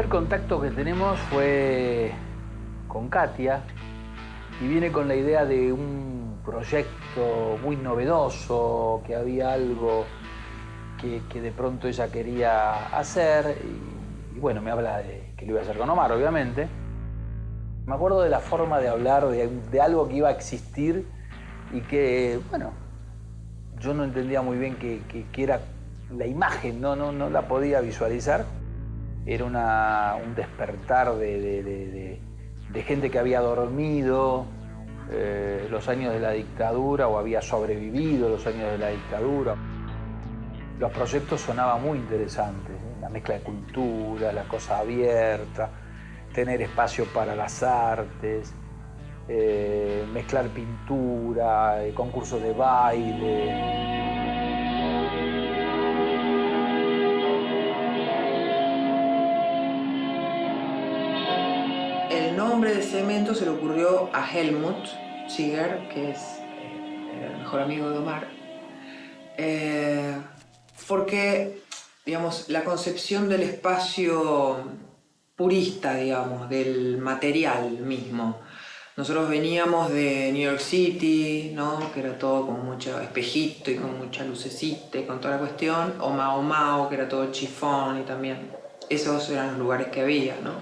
primer contacto que tenemos fue con Katia y viene con la idea de un proyecto muy novedoso, que había algo que de pronto ella quería hacer y bueno, me habla de que lo iba a hacer con Omar, obviamente. Me acuerdo de la forma de hablar de algo que iba a existir y que, bueno, yo no entendía muy bien qué era la imagen, no la podía visualizar. Era un despertar de gente que había dormido los años de la dictadura o había sobrevivido los años de la dictadura. Los proyectos sonaban muy interesantes, ¿eh? La mezcla de cultura, la cosa abierta, tener espacio para las artes, mezclar pintura, concursos de baile. El nombre de Cemento se le ocurrió a Helmut Ziegler, que es el mejor amigo de Omar, porque, digamos, la concepción del espacio purista, digamos, del material mismo. Nosotros veníamos de New York City, ¿no? Que era todo con mucho espejito y con mucha lucecita y con toda la cuestión, o Mao Mao, que era todo chifón y también. Esos eran los lugares que había, ¿no?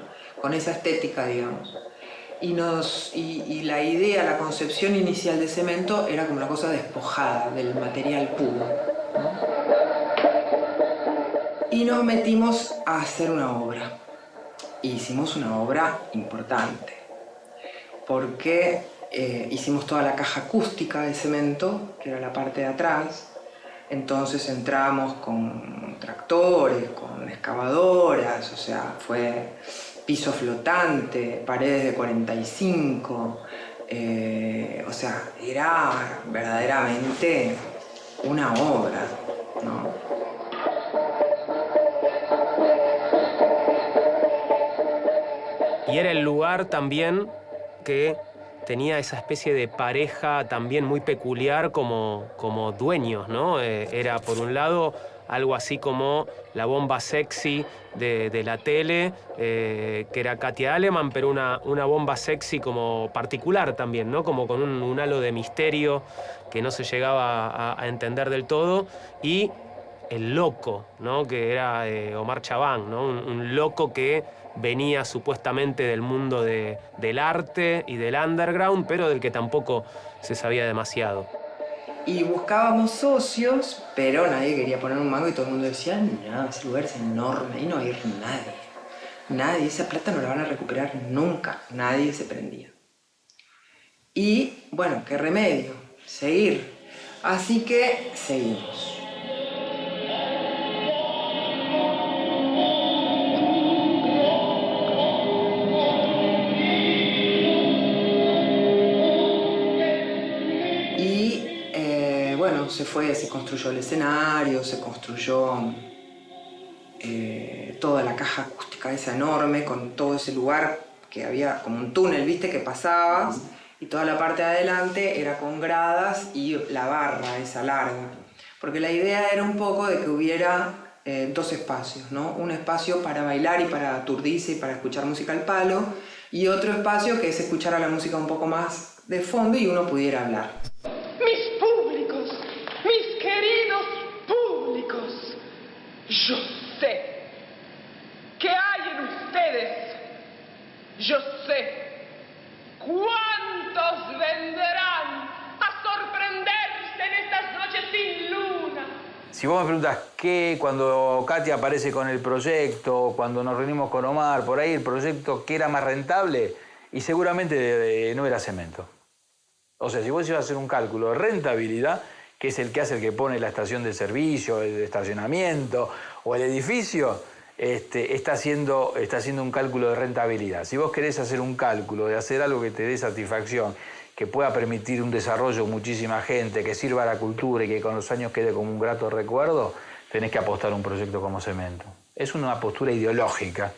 Con esa estética, digamos. Y la idea, la concepción inicial de Cemento era como una cosa despojada del material puro, ¿no? Y nos metimos a hacer una obra. Hicimos una obra importante, porque hicimos toda la caja acústica de Cemento, que era la parte de atrás. Entonces entramos con tractores, con excavadoras, o sea, fue piso flotante, paredes de 45, o sea, era verdaderamente una obra, ¿no? Y era el lugar también que tenía esa especie de pareja también muy peculiar como dueños, ¿no? Era, por un lado, algo así como la bomba sexy de la tele, que era Katia Alemann, pero una bomba sexy como particular también, ¿no? Como con un halo de misterio que no se llegaba a entender del todo. Y el loco, ¿no? Que era Omar Chabán, ¿no? Un loco que venía supuestamente del mundo del arte y del underground, pero del que tampoco se sabía demasiado. Y buscábamos socios, pero nadie quería poner un mango y todo el mundo decía, no, ese lugar es enorme, ahí no va a ir nadie. Nadie, esa plata no la van a recuperar nunca, nadie se prendía. Y bueno, qué remedio, seguir. Así que seguimos. Se construyó el escenario, se construyó toda la caja acústica esa enorme, con todo ese lugar que había como un túnel, ¿viste? Que pasabas, y toda la parte de adelante era con gradas y la barra esa larga. Porque la idea era un poco de que hubiera dos espacios, ¿no? Un espacio para bailar y para aturdirse y para escuchar música al palo, y otro espacio que es escuchar a la música un poco más de fondo y uno pudiera hablar. Yo sé qué hay en ustedes. Yo sé cuántos vendrán a sorprenderse en estas noches sin luna. Si vos me preguntas qué, cuando Katia aparece con el proyecto, cuando nos reunimos con Omar, por ahí el proyecto, ¿qué era más rentable? Y seguramente no era Cemento. O sea, si vos ibas a hacer un cálculo de rentabilidad, que es el que hace el que pone la estación de servicio, el de estacionamiento o el edificio, está haciendo un cálculo de rentabilidad. Si vos querés hacer un cálculo de hacer algo que te dé satisfacción, que pueda permitir un desarrollo de muchísima gente, que sirva a la cultura y que con los años quede como un grato recuerdo, tenés que apostar a un proyecto como Cemento. Es una postura ideológica.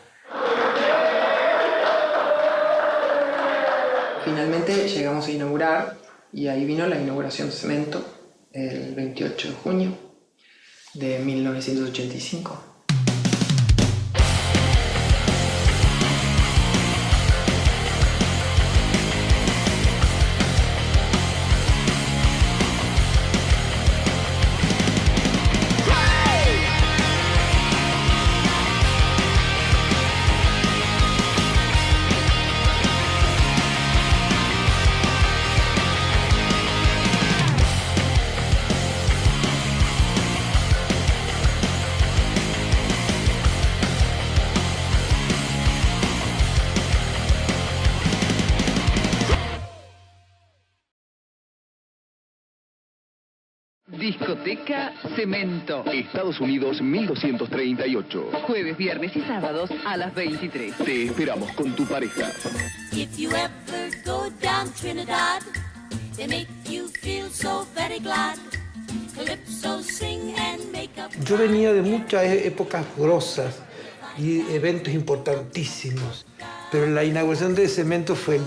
Finalmente llegamos a inaugurar y ahí vino la inauguración de Cemento el 28 de junio de 1985. Discoteca Cemento. Estados Unidos 1238. Jueves, viernes y sábados a las 23. Te esperamos con tu pareja. If you ever go down Trinidad, they make you feel so very glad. Calypso, sing and make up. Yo venía de muchas épocas grosas y eventos importantísimos, pero la inauguración de Cemento fue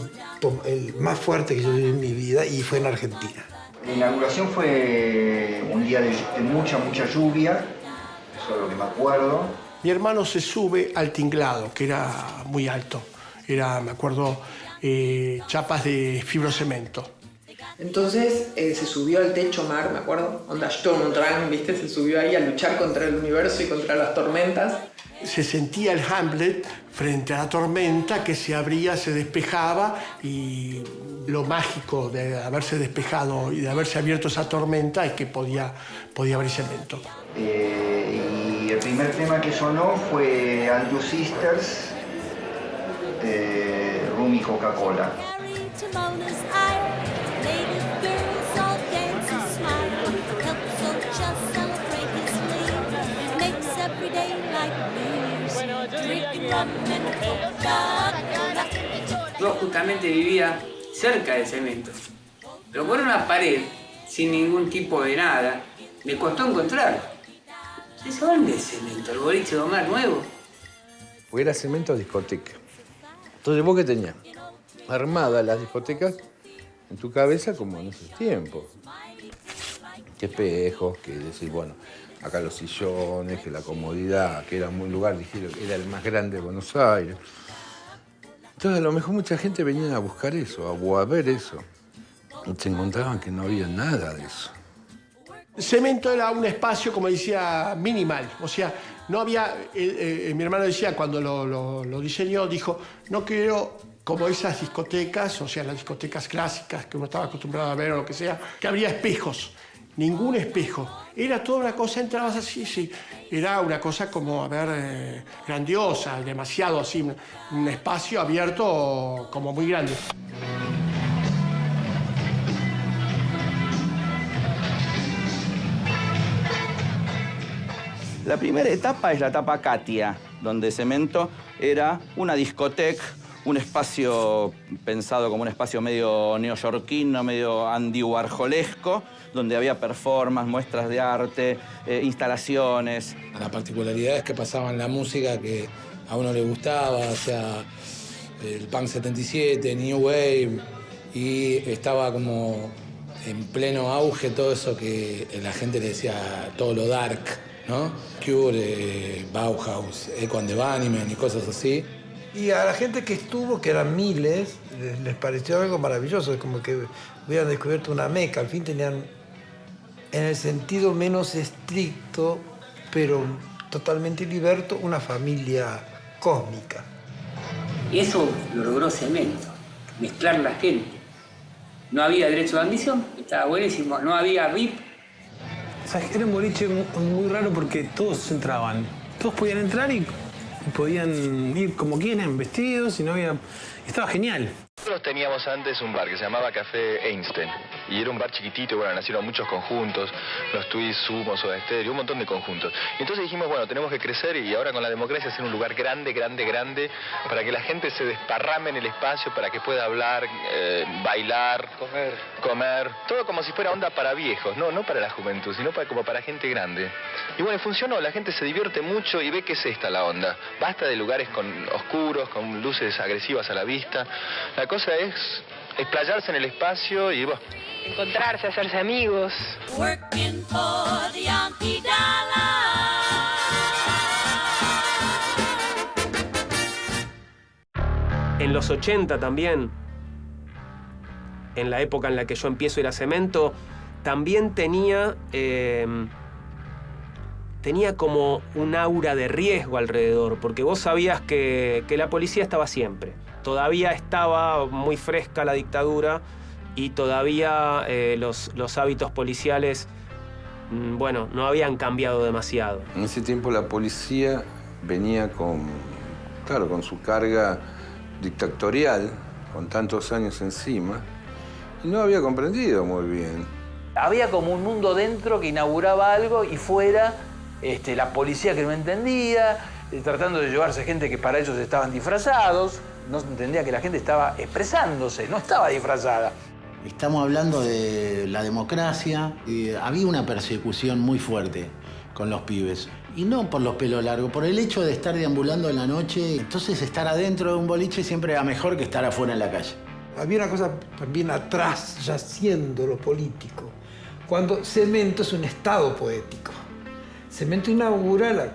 el más fuerte que yo viví en mi vida y fue en Argentina. La inauguración fue un día de mucha lluvia, eso es lo que me acuerdo. Mi hermano se sube al tinglado, que era muy alto. Era, me acuerdo, chapas de fibrocemento. Entonces se subió al techo mar, me acuerdo, onda Sturm und Drang, ¿viste? Se subió ahí a luchar contra el universo y contra las tormentas. Se sentía el Hamlet frente a la tormenta que se abría, se despejaba, y lo mágico de haberse despejado y de haberse abierto esa tormenta es que podía abrir Cemento. Y el primer tema que sonó fue And Your Sisters de Rum y Coca-Cola. Yo justamente vivía cerca del Cemento, pero por una pared, sin ningún tipo de nada, me costó encontrar. ¿Dónde es Cemento? ¿El boliche de Omar nuevo? Porque era Cemento discoteca. Entonces, ¿vos qué tenías? Armadas las discotecas en tu cabeza como en esos tiempos. Qué espejos, que decir, bueno, acá los sillones, que la comodidad, que era un lugar, dijeron, era el más grande de Buenos Aires. Entonces, a lo mejor mucha gente venía a buscar eso, a ver eso. Y se encontraban que no había nada de eso. Cemento era un espacio, como decía, minimal. O sea, no había... mi hermano decía, cuando lo diseñó, dijo, no quiero como esas discotecas, o sea, las discotecas clásicas que uno estaba acostumbrado a ver o lo que sea, que habría espejos. Ningún espejo. Era toda una cosa, entrabas así, sí. Era una cosa como, a ver, grandiosa, demasiado así, un espacio abierto como muy grande. La primera etapa es la etapa Katia, donde Cemento era una discoteca, un espacio pensado como un espacio medio neoyorquino, medio Andy Warholesco, donde había performances, muestras de arte, instalaciones. La particularidad es que pasaban la música que a uno le gustaba, o sea, el Punk 77, New Wave, y estaba como en pleno auge todo eso que la gente le decía, todo lo dark, ¿no? Cure, Bauhaus, Echo and the Bunnymen y cosas así. Y a la gente que estuvo, que eran miles, les pareció algo maravilloso, como que hubieran descubierto una meca. Al fin tenían, en el sentido menos estricto, pero totalmente liberto, una familia cósmica. Y eso lo logró Cemento, mezclar la gente. No había derecho de admisión, estaba buenísimo, no había VIP. O sea, era un boliche muy raro porque todos entraban. Todos podían entrar y podían ir como quieren, vestidos, y no había... Estaba genial. Nosotros teníamos antes un bar que se llamaba Café Einstein, y era un bar chiquitito, y bueno, nacieron muchos conjuntos, los Twist, Sumo, Soda Stereo, un montón de conjuntos. Y entonces dijimos, bueno, tenemos que crecer y ahora con la democracia hacer un lugar grande, para que la gente se desparrame en el espacio, para que pueda hablar, bailar, comer, todo como si fuera onda para viejos, no para la juventud, sino como para gente grande. Y bueno, funcionó, la gente se divierte mucho y ve que es esta la onda. Basta de lugares oscuros, con luces agresivas a la vista. La cosa es explayarse en el espacio y bueno, encontrarse, hacerse amigos. Working for the Yankee dollar. En los 80 también, en la época en la que yo empiezo a ir a Cemento, también tenía como un aura de riesgo alrededor, porque vos sabías que la policía estaba siempre. Todavía estaba muy fresca la dictadura y todavía los hábitos policiales, bueno, no habían cambiado demasiado. En ese tiempo la policía venía con su carga dictatorial, con tantos años encima, y no había comprendido muy bien Había como un mundo dentro que inauguraba algo y fuera la policía que no entendía, tratando de llevarse gente que para ellos estaban disfrazados. No entendía que la gente estaba expresándose, no estaba disfrazada. Estamos hablando de la democracia. Había una persecución muy fuerte con los pibes. Y no por los pelos largos, por el hecho de estar deambulando en la noche. Entonces estar adentro de un boliche siempre era mejor que estar afuera en la calle. Había una cosa también atrás, yaciendo lo político. Cuando Cemento es un estado poético. Cemento inaugura,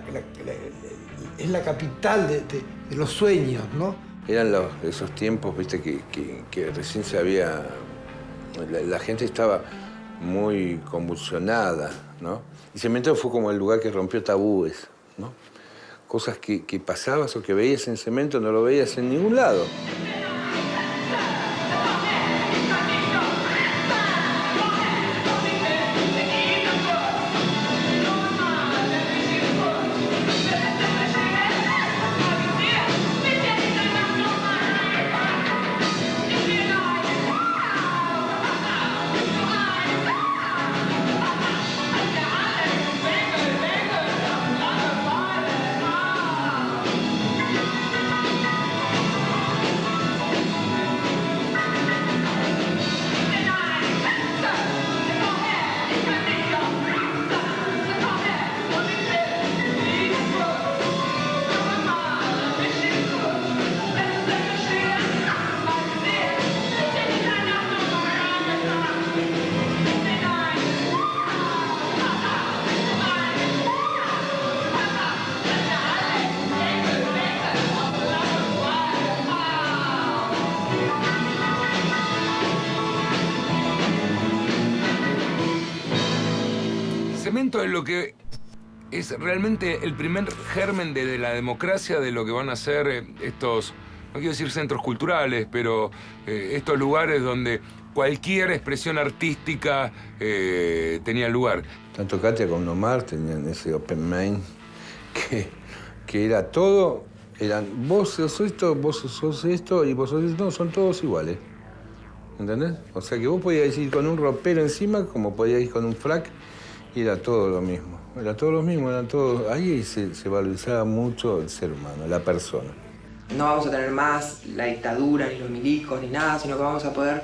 es la capital de los sueños, ¿no? Eran esos tiempos, viste, que recién se había... La gente estaba muy convulsionada, ¿no? Y Cemento fue como el lugar que rompió tabúes, ¿no? Cosas que pasabas o que veías en Cemento no lo veías en ningún lado. Cemento es lo que es realmente el primer germen de la democracia, de lo que van a ser estos, no quiero decir centros culturales, pero estos lugares donde cualquier expresión artística tenía lugar. Tanto Katia como Omar tenían ese open mind que era todo, eran vos sos esto, vos sos esto y vos sos esto, no, son todos iguales. ¿Entendés? O sea que vos podías ir con un ropero encima como podías ir con un frac y era todo lo mismo. Era todo lo mismo, era todo... Ahí se valorizaba mucho el ser humano, la persona. No vamos a tener más la dictadura, ni los milicos, ni nada, sino que vamos a poder...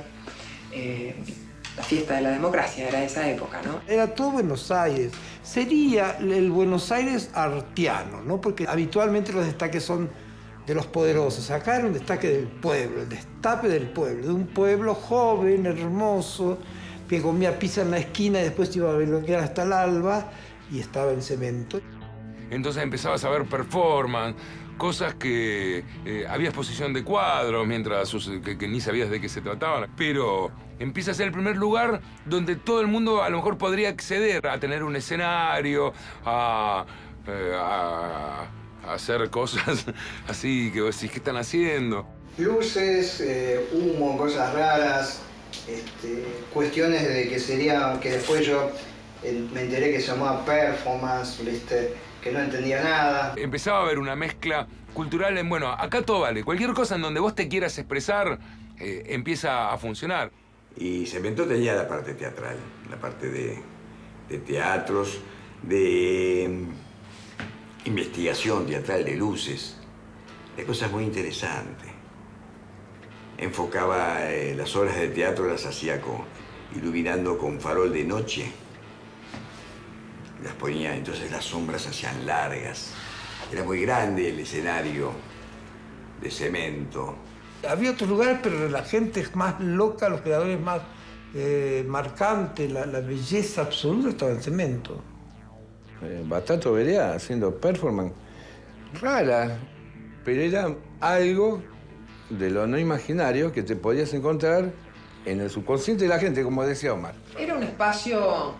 la fiesta de la democracia era esa época, ¿no? Era todo Buenos Aires. Sería el Buenos Aires artiano, ¿no? Porque habitualmente los destaques son de los poderosos. Acá era un destaque del pueblo, el destape del pueblo, de un pueblo joven, hermoso, que comía pizza en la esquina y después iba a bailotear hasta el alba y estaba en Cemento. Entonces empezabas a ver performance, cosas que había exposición de cuadros, mientras que ni sabías de qué se trataban. Pero empieza a ser el primer lugar donde todo el mundo a lo mejor podría acceder a tener un escenario, a hacer cosas así que vos decís, ¿qué están haciendo? Luces, humo, cosas raras, cuestiones de que sería, que después yo me enteré que se llamaba performance, ¿viste? Que no entendía nada. Empezaba a haber una mezcla cultural en, bueno, acá todo vale, cualquier cosa en donde vos te quieras expresar empieza a funcionar. Y Cemento tenía la parte teatral, la parte de teatros, de investigación teatral, de luces, de cosas muy interesantes. Enfocaba las obras de teatro, las hacía iluminando con farol de noche. Las ponía, entonces las sombras se hacían largas. Era muy grande el escenario de Cemento. Había otros lugares, pero la gente es más loca, los creadores más marcantes, la belleza absoluta estaba en Cemento. Batato Berea haciendo performance rara, pero era algo de lo no imaginario que te podías encontrar en el subconsciente de la gente, como decía Omar. Era un espacio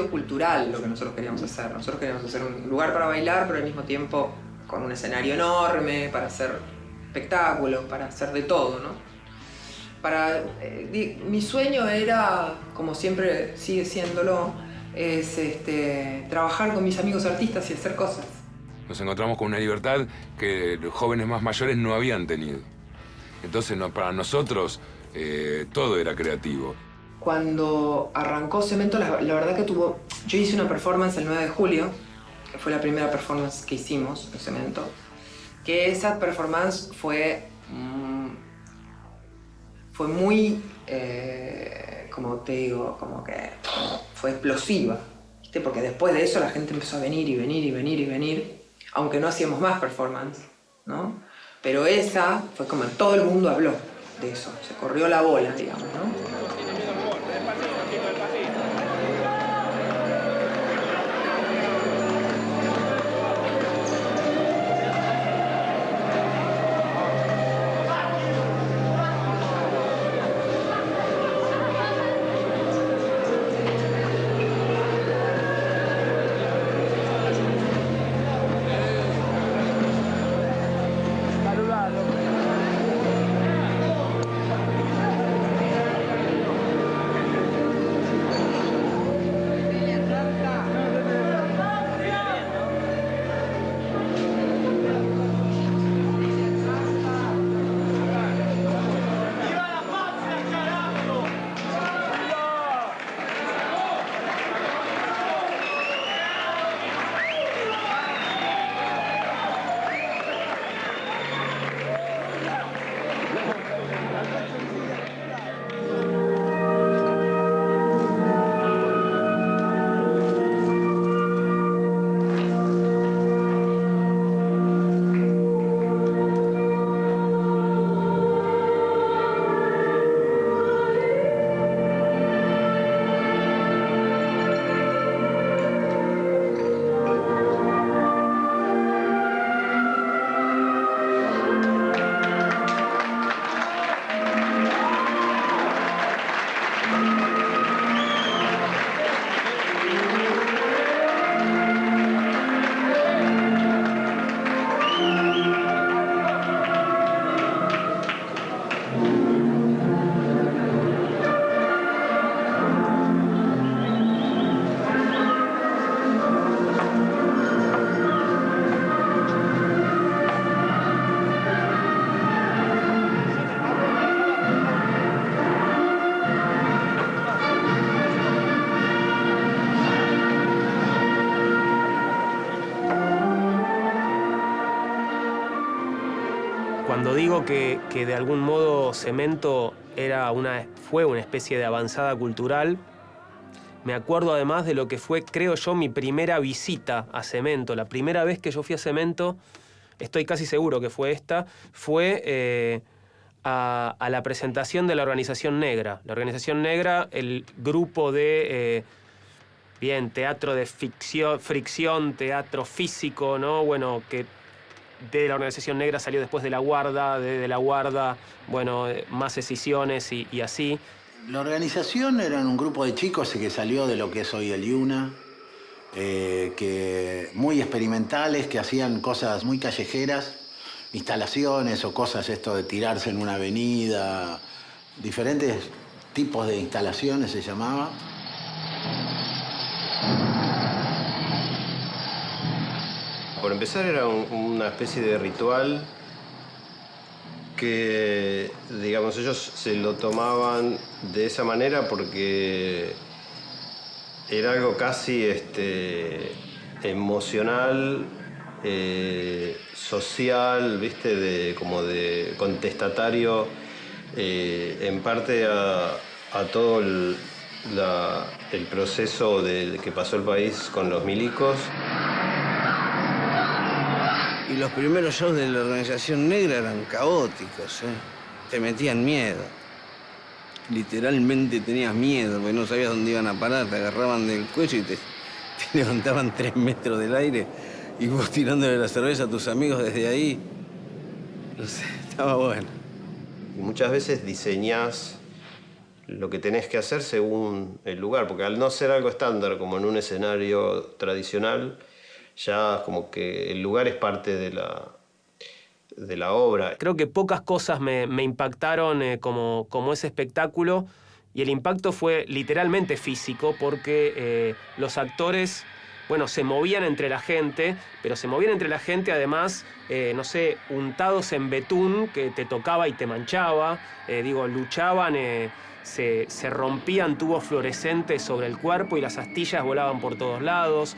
cultural lo que nosotros queríamos hacer. Nosotros queríamos hacer un lugar para bailar, pero al mismo tiempo con un escenario enorme, para hacer espectáculos, para hacer de todo, ¿no? Mi sueño era, como siempre sigue siéndolo, es trabajar con mis amigos artistas y hacer cosas. Nos encontramos con una libertad que los jóvenes más mayores no habían tenido. Entonces, para nosotros, todo era creativo. Cuando arrancó Cemento, la verdad que tuvo... Yo hice una performance el 9 de julio, que fue la primera performance que hicimos en Cemento, que esa performance fue muy, como te digo, como que fue explosiva, ¿viste? Porque después de eso la gente empezó a venir y venir y venir y venir, aunque no hacíamos más performance, ¿no? Pero esa fue como todo el mundo habló de eso, se corrió la bola, digamos, ¿no? Cuando digo que de algún modo Cemento fue una especie de avanzada cultural, me acuerdo además de lo que fue, creo yo, mi primera visita a Cemento. La primera vez que yo fui a Cemento, estoy casi seguro que fue esta, fue a la presentación de la Organización Negra. La Organización Negra, el grupo de teatro de fricción, teatro físico, ¿no? Bueno, que de la Organización Negra salió después de La Guarda, de La Guarda, bueno, más escisiones y así. La organización eran un grupo de chicos que salió de lo que es hoy el IUNA, que muy experimentales, que hacían cosas muy callejeras, instalaciones o cosas esto de tirarse en una avenida, diferentes tipos de instalaciones se llamaba. Por empezar era una especie de ritual que, digamos, ellos se lo tomaban de esa manera porque era algo casi emocional, social, ¿viste? Como de contestatario, en parte a todo el proceso que pasó el país con los milicos. Y los primeros shows de la Organización Negra eran caóticos, Te metían miedo. Literalmente tenías miedo, porque no sabías dónde iban a parar. Te agarraban del cuello y te levantaban 3 metros del aire y vos tirándole la cerveza a tus amigos desde ahí. No sé, estaba bueno. Y muchas veces diseñás lo que tenés que hacer según el lugar, porque al no ser algo estándar como en un escenario tradicional, ya como que el lugar es parte de la obra. Creo que pocas cosas me impactaron como ese espectáculo, y el impacto fue literalmente físico, porque los actores bueno, se movían entre la gente, pero se movían entre la gente además, no sé, untados en betún que te tocaba y te manchaba, luchaban, se rompían tubos fluorescentes sobre el cuerpo y las astillas volaban por todos lados,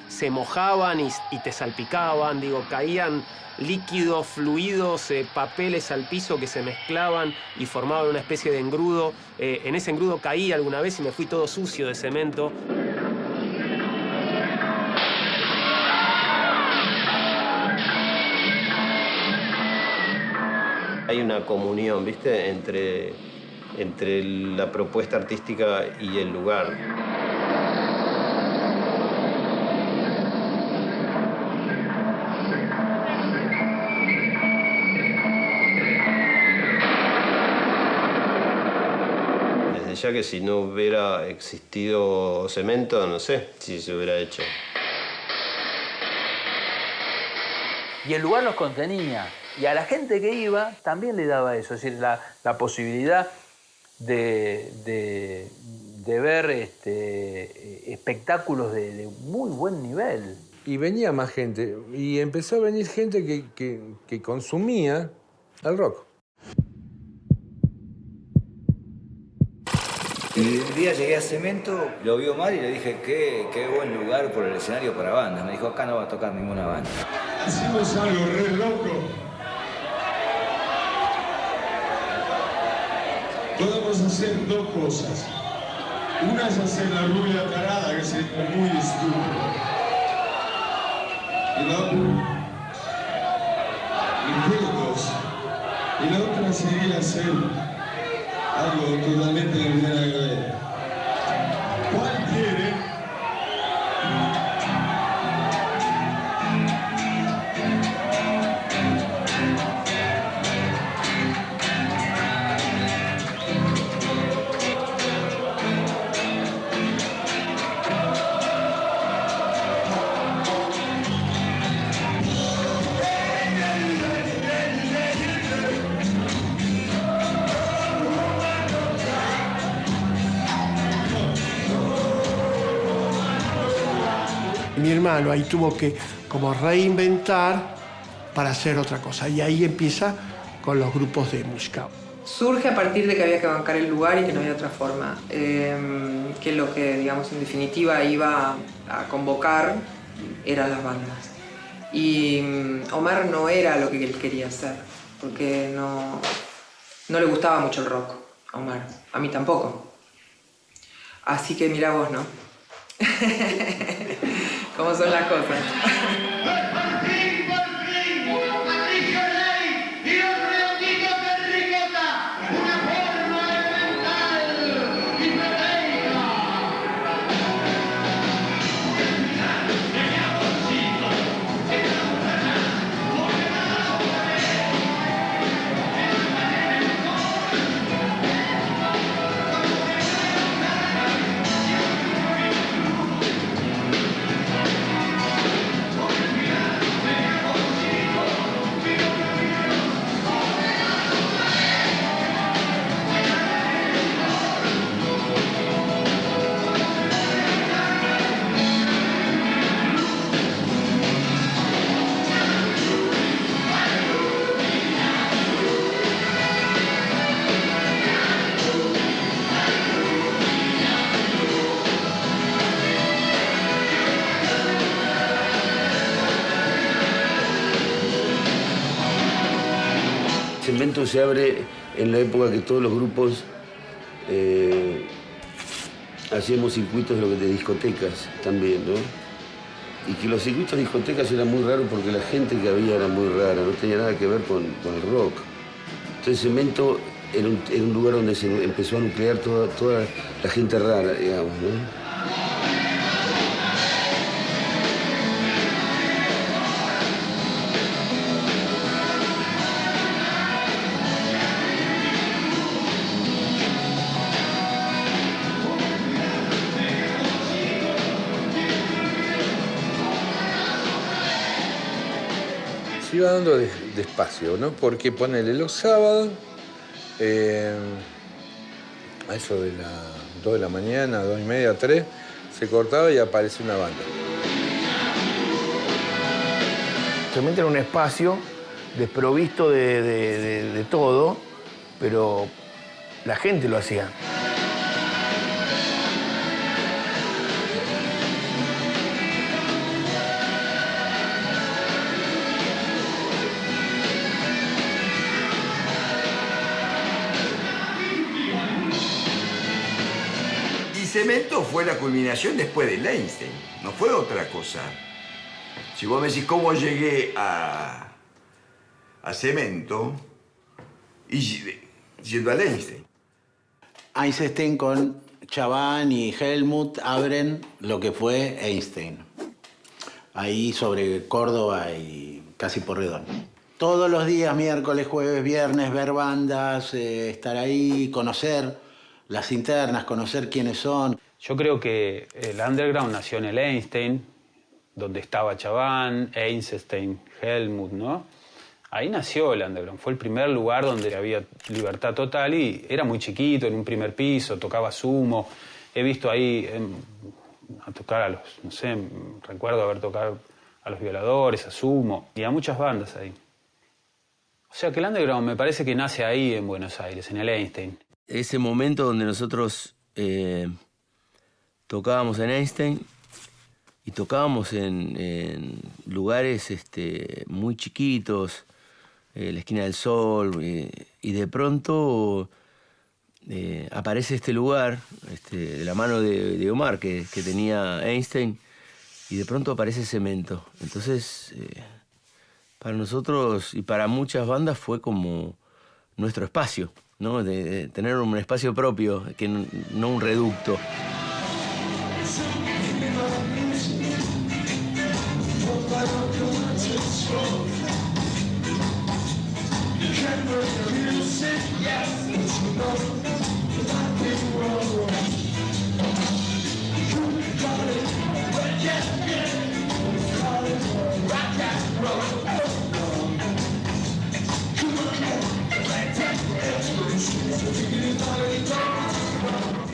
se mojaban y te salpicaban, caían líquidos, fluidos, papeles al piso que se mezclaban y formaban una especie de engrudo. En ese engrudo caí alguna vez y me fui todo sucio de cemento. Hay una comunión, ¿viste?, entre la propuesta artística y el lugar. Desde ya que si no hubiera existido cemento, no sé si se hubiera hecho. Y el lugar los contenía. Y a la gente que iba también le daba eso, es decir, la posibilidad de ver espectáculos de muy buen nivel. Y venía más gente, y empezó a venir gente que consumía el rock. Y un día llegué a Cemento, lo vio mal y le dije, qué buen lugar por el escenario para bandas. Me dijo, acá no va a tocar ninguna banda. Hicimos algo re loco. Podemos hacer dos cosas. Una es hacer la rubia tarada, que sería muy estúpido. Y la otra sería hacer algo totalmente de nada que ver. ¿Cuál quiere? Mi hermano ahí tuvo que como reinventar para hacer otra cosa. Y ahí empieza con los grupos de música. Surge a partir de que había que bancar el lugar y que no había otra forma. Que lo que, digamos, en definitiva iba a convocar eran las bandas. Y Omar no era lo que él quería hacer, porque no le gustaba mucho el rock a Omar. A mí tampoco. Así que mira vos, ¿no? ¿Cómo son las cosas? Cemento se abre en la época que todos los grupos hacíamos circuitos de discotecas también, ¿no? Y que los circuitos de discotecas eran muy raros porque la gente que había era muy rara, no tenía nada que ver con el rock. Entonces Cemento era un lugar donde se empezó a nuclear toda la gente rara, digamos, ¿no? Se iba dando despacio, ¿no? Porque ponele los sábados, a eso de las 2 de la mañana, 2:30, 3, se cortaba y aparece una banda. Cemento era un espacio desprovisto de todo, pero la gente lo hacía. Y Cemento fue la culminación después del Einstein, no fue otra cosa. Si vos me decís cómo llegué a Cemento, y yendo al Einstein. Einstein con Chaban y Helmut abren lo que fue Einstein. Ahí sobre Córdoba y casi Porredón. Todos los días, miércoles, jueves, viernes, ver bandas, estar ahí, conocer las internas, conocer quiénes son. Yo creo que el underground nació en el Einstein, donde estaba Chaban, Einstein, Helmut, ¿no? Ahí nació el underground. Fue el primer lugar donde había libertad total y era muy chiquito, en un primer piso, tocaba sumo. He visto ahí a tocar a los, no sé, recuerdo haber tocado a Los Violadores, a Sumo y a muchas bandas ahí. O sea que el underground me parece que nace ahí en Buenos Aires, en el Einstein. Ese momento donde nosotros tocábamos en Einstein y tocábamos en lugares muy chiquitos, la Esquina del Sol, y de pronto aparece este lugar de la mano de Omar que tenía Einstein, y de pronto aparece Cemento. Entonces, para nosotros y para muchas bandas fue como nuestro espacio, ¿no? De tener un espacio propio, que no un reducto.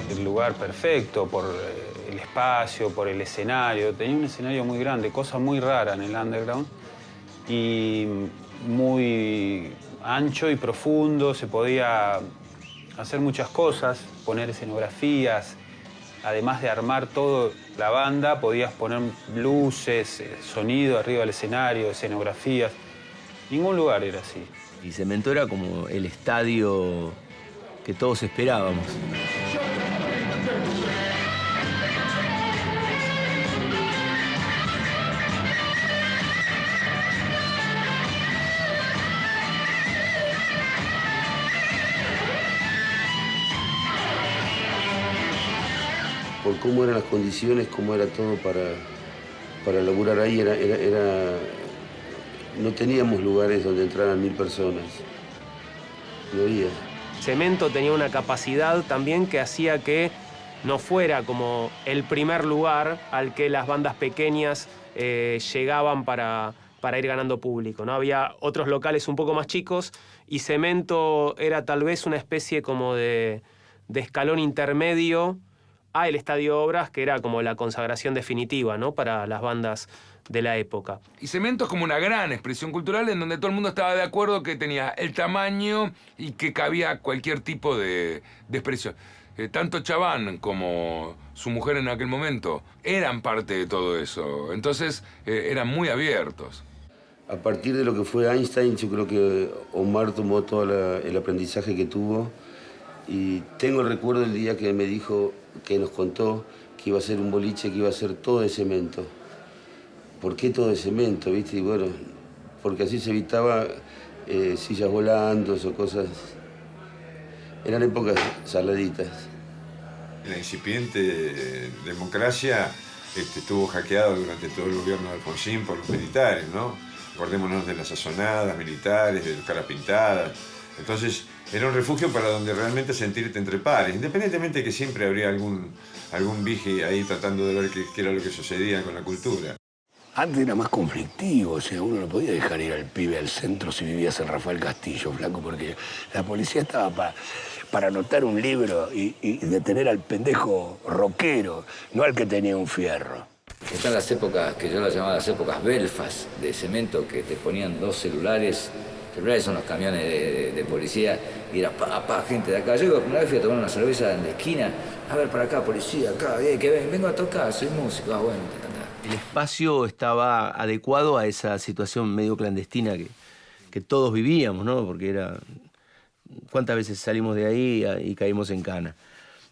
El lugar perfecto por el espacio, por el escenario. Tenía un escenario muy grande, cosa muy rara en el underground. Y muy ancho y profundo, se podía hacer muchas cosas, poner escenografías. Además de armar todo la banda, podías poner luces, sonido arriba del escenario, escenografías. Ningún lugar era así. Y Cemento era como el estadio que todos esperábamos. Por cómo eran las condiciones, cómo era todo para laburar ahí, no teníamos lugares donde entraran 1000 personas. No había. Cemento tenía una capacidad también que hacía que no fuera como el primer lugar al que las bandas pequeñas llegaban para ir ganando público, ¿no? Había otros locales un poco más chicos y Cemento era tal vez una especie como de escalón intermedio a el Estadio Obras, que era como la consagración definitiva, ¿no? Para las bandas de la época. Y Cemento es como una gran expresión cultural en donde todo el mundo estaba de acuerdo que tenía el tamaño y que cabía cualquier tipo de expresión. Tanto Chaban como su mujer en aquel momento eran parte de todo eso. Entonces eran muy abiertos. A partir de lo que fue Einstein, yo creo que Omar tomó todo el aprendizaje que tuvo. Y tengo el recuerdo del día que me dijo, que nos contó que iba a ser un boliche, que iba a ser todo de cemento. ¿Por qué todo de cemento, viste? Y bueno, porque así se evitaba sillas volando o cosas. Eran épocas saladitas. La incipiente democracia estuvo hackeada durante todo el gobierno de Alfonsín por los militares, ¿no? Acordémonos de las sazonadas militares, de las caras pintadas. Entonces, era un refugio para donde realmente sentirte entre pares, independientemente de que siempre habría algún vige ahí tratando de ver qué era lo que sucedía con la cultura. Antes era más conflictivo, o sea, uno no podía dejar ir al pibe al centro si vivías en Rafael Castillo, flaco, porque la policía estaba para anotar un libro y detener al pendejo rockero, no al que tenía un fierro. Están las épocas, que yo las llamaba las épocas Belfast, de cemento, que te ponían 2 celulares. Celulares son los camiones de policía, y era gente de acá. Yo una vez fui a tomar una cerveza en la esquina, a ver, para acá, policía, acá, que vengo a tocar, soy músico, bueno. El espacio estaba adecuado a esa situación medio clandestina que todos vivíamos, ¿no? Porque era... ¿Cuántas veces salimos de ahí y caímos en cana?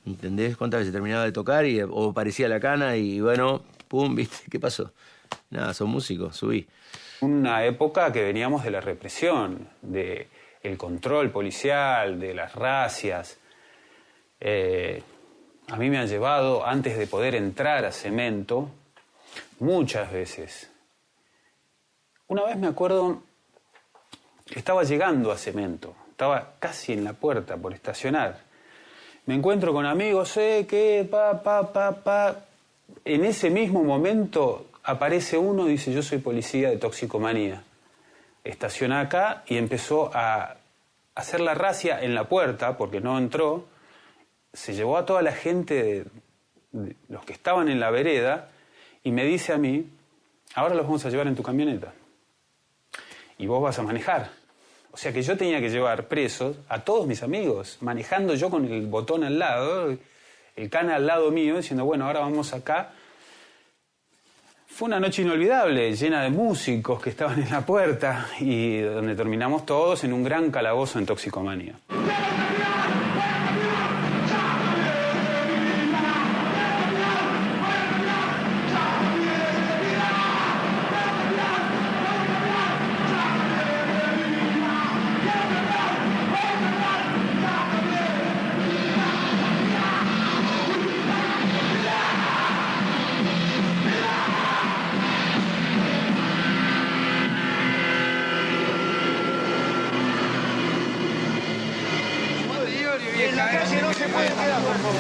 ¿Entendés? ¿Cuántas veces terminaba de tocar o parecía la cana y bueno, pum, ¿viste? ¿Qué pasó? Nada, son músicos, subí. Una época que veníamos de la represión, del control policial, de las racias. A mí me han llevado, antes de poder entrar a Cemento, muchas veces. Una vez me acuerdo, estaba llegando a Cemento, estaba casi en la puerta por estacionar. Me encuentro con amigos, que En ese mismo momento aparece uno y dice, yo soy policía de toxicomanía. Estaciona acá y empezó a hacer la racia en la puerta, porque no entró. Se llevó a toda la gente, de los que estaban en la vereda, y me dice a mí, ahora los vamos a llevar en tu camioneta. Y vos vas a manejar. O sea que yo tenía que llevar presos a todos mis amigos, manejando yo con el botón al lado, el cana al lado mío, diciendo, bueno, ahora vamos acá. Fue una noche inolvidable, llena de músicos que estaban en la puerta y donde terminamos todos en un gran calabozo en toxicomanía. En la calle no se puede quedar, por favor.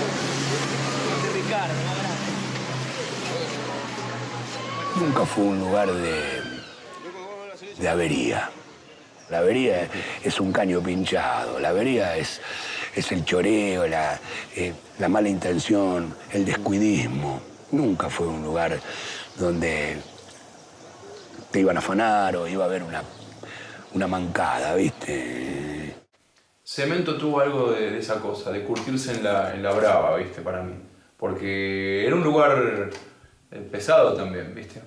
Nunca fue un lugar de avería. La avería es un caño pinchado, la avería es el choreo, la mala intención, el descuidismo. Nunca fue un lugar donde te iban a afanar o iba a haber una mancada, ¿viste? Cemento tuvo algo de esa cosa, de curtirse en la brava, ¿viste? Para mí. Porque era un lugar pesado también, ¿viste?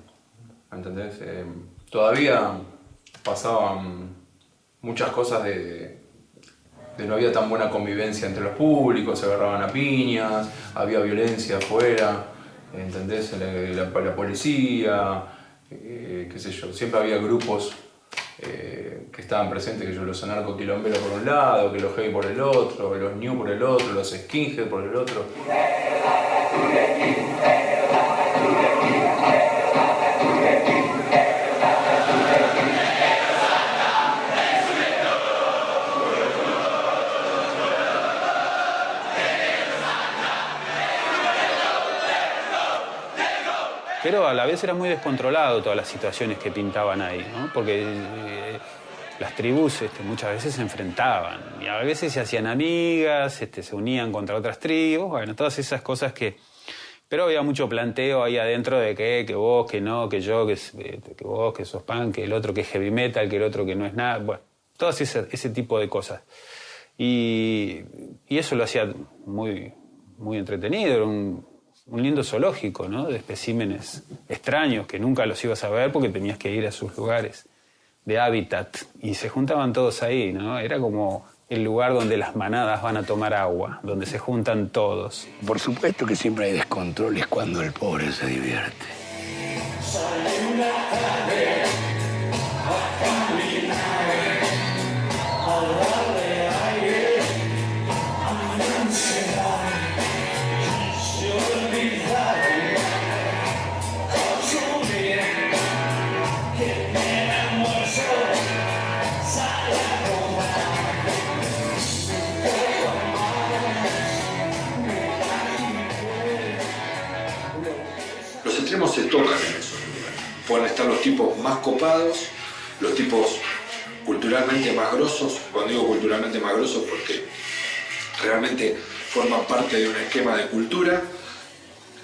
¿Entendés? Todavía pasaban muchas cosas de no había tan buena convivencia entre los públicos, se agarraban a piñas, había violencia afuera, ¿entendés? La policía, qué sé yo, siempre había grupos que estaban presentes, que yo, los anarcoquilomberos por un lado, que los heavy por el otro, los new por el otro, los skinhead por el otro. Pero a la vez era muy descontrolado todas las situaciones que pintaban ahí, ¿no? Porque las tribus muchas veces se enfrentaban y a veces se hacían amigas, se unían contra otras tribus, bueno, todas esas cosas que... Pero había mucho planteo ahí adentro de que vos, que no, que yo, que vos, que sos punk, que el otro que es heavy metal, que el otro que no es nada, bueno, todo ese tipo de cosas. Y eso lo hacía muy, muy entretenido, era un lindo zoológico, ¿no? De especímenes extraños que nunca los ibas a ver porque tenías que ir a sus lugares de hábitat y se juntaban todos ahí, ¿no? Era como el lugar donde las manadas van a tomar agua, donde se juntan todos. Por supuesto que siempre hay descontroles cuando el pobre se divierte. Los extremos se tocan en esos lugares. Pueden estar los tipos más copados, los tipos culturalmente más grosos. Cuando digo culturalmente más grosos, porque realmente forman parte de un esquema de cultura.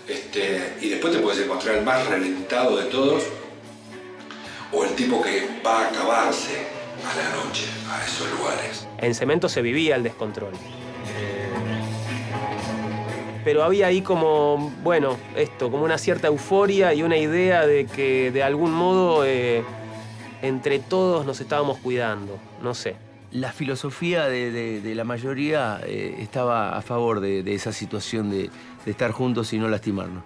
Y después te puedes encontrar el más reventado de todos o el tipo que va a acabarse a la noche, a esos lugares. En Cemento se vivía el descontrol. Pero había ahí como, bueno, como una cierta euforia y una idea de que de algún modo entre todos nos estábamos cuidando, no sé. La filosofía de la mayoría estaba a favor de esa situación de estar juntos y no lastimarnos.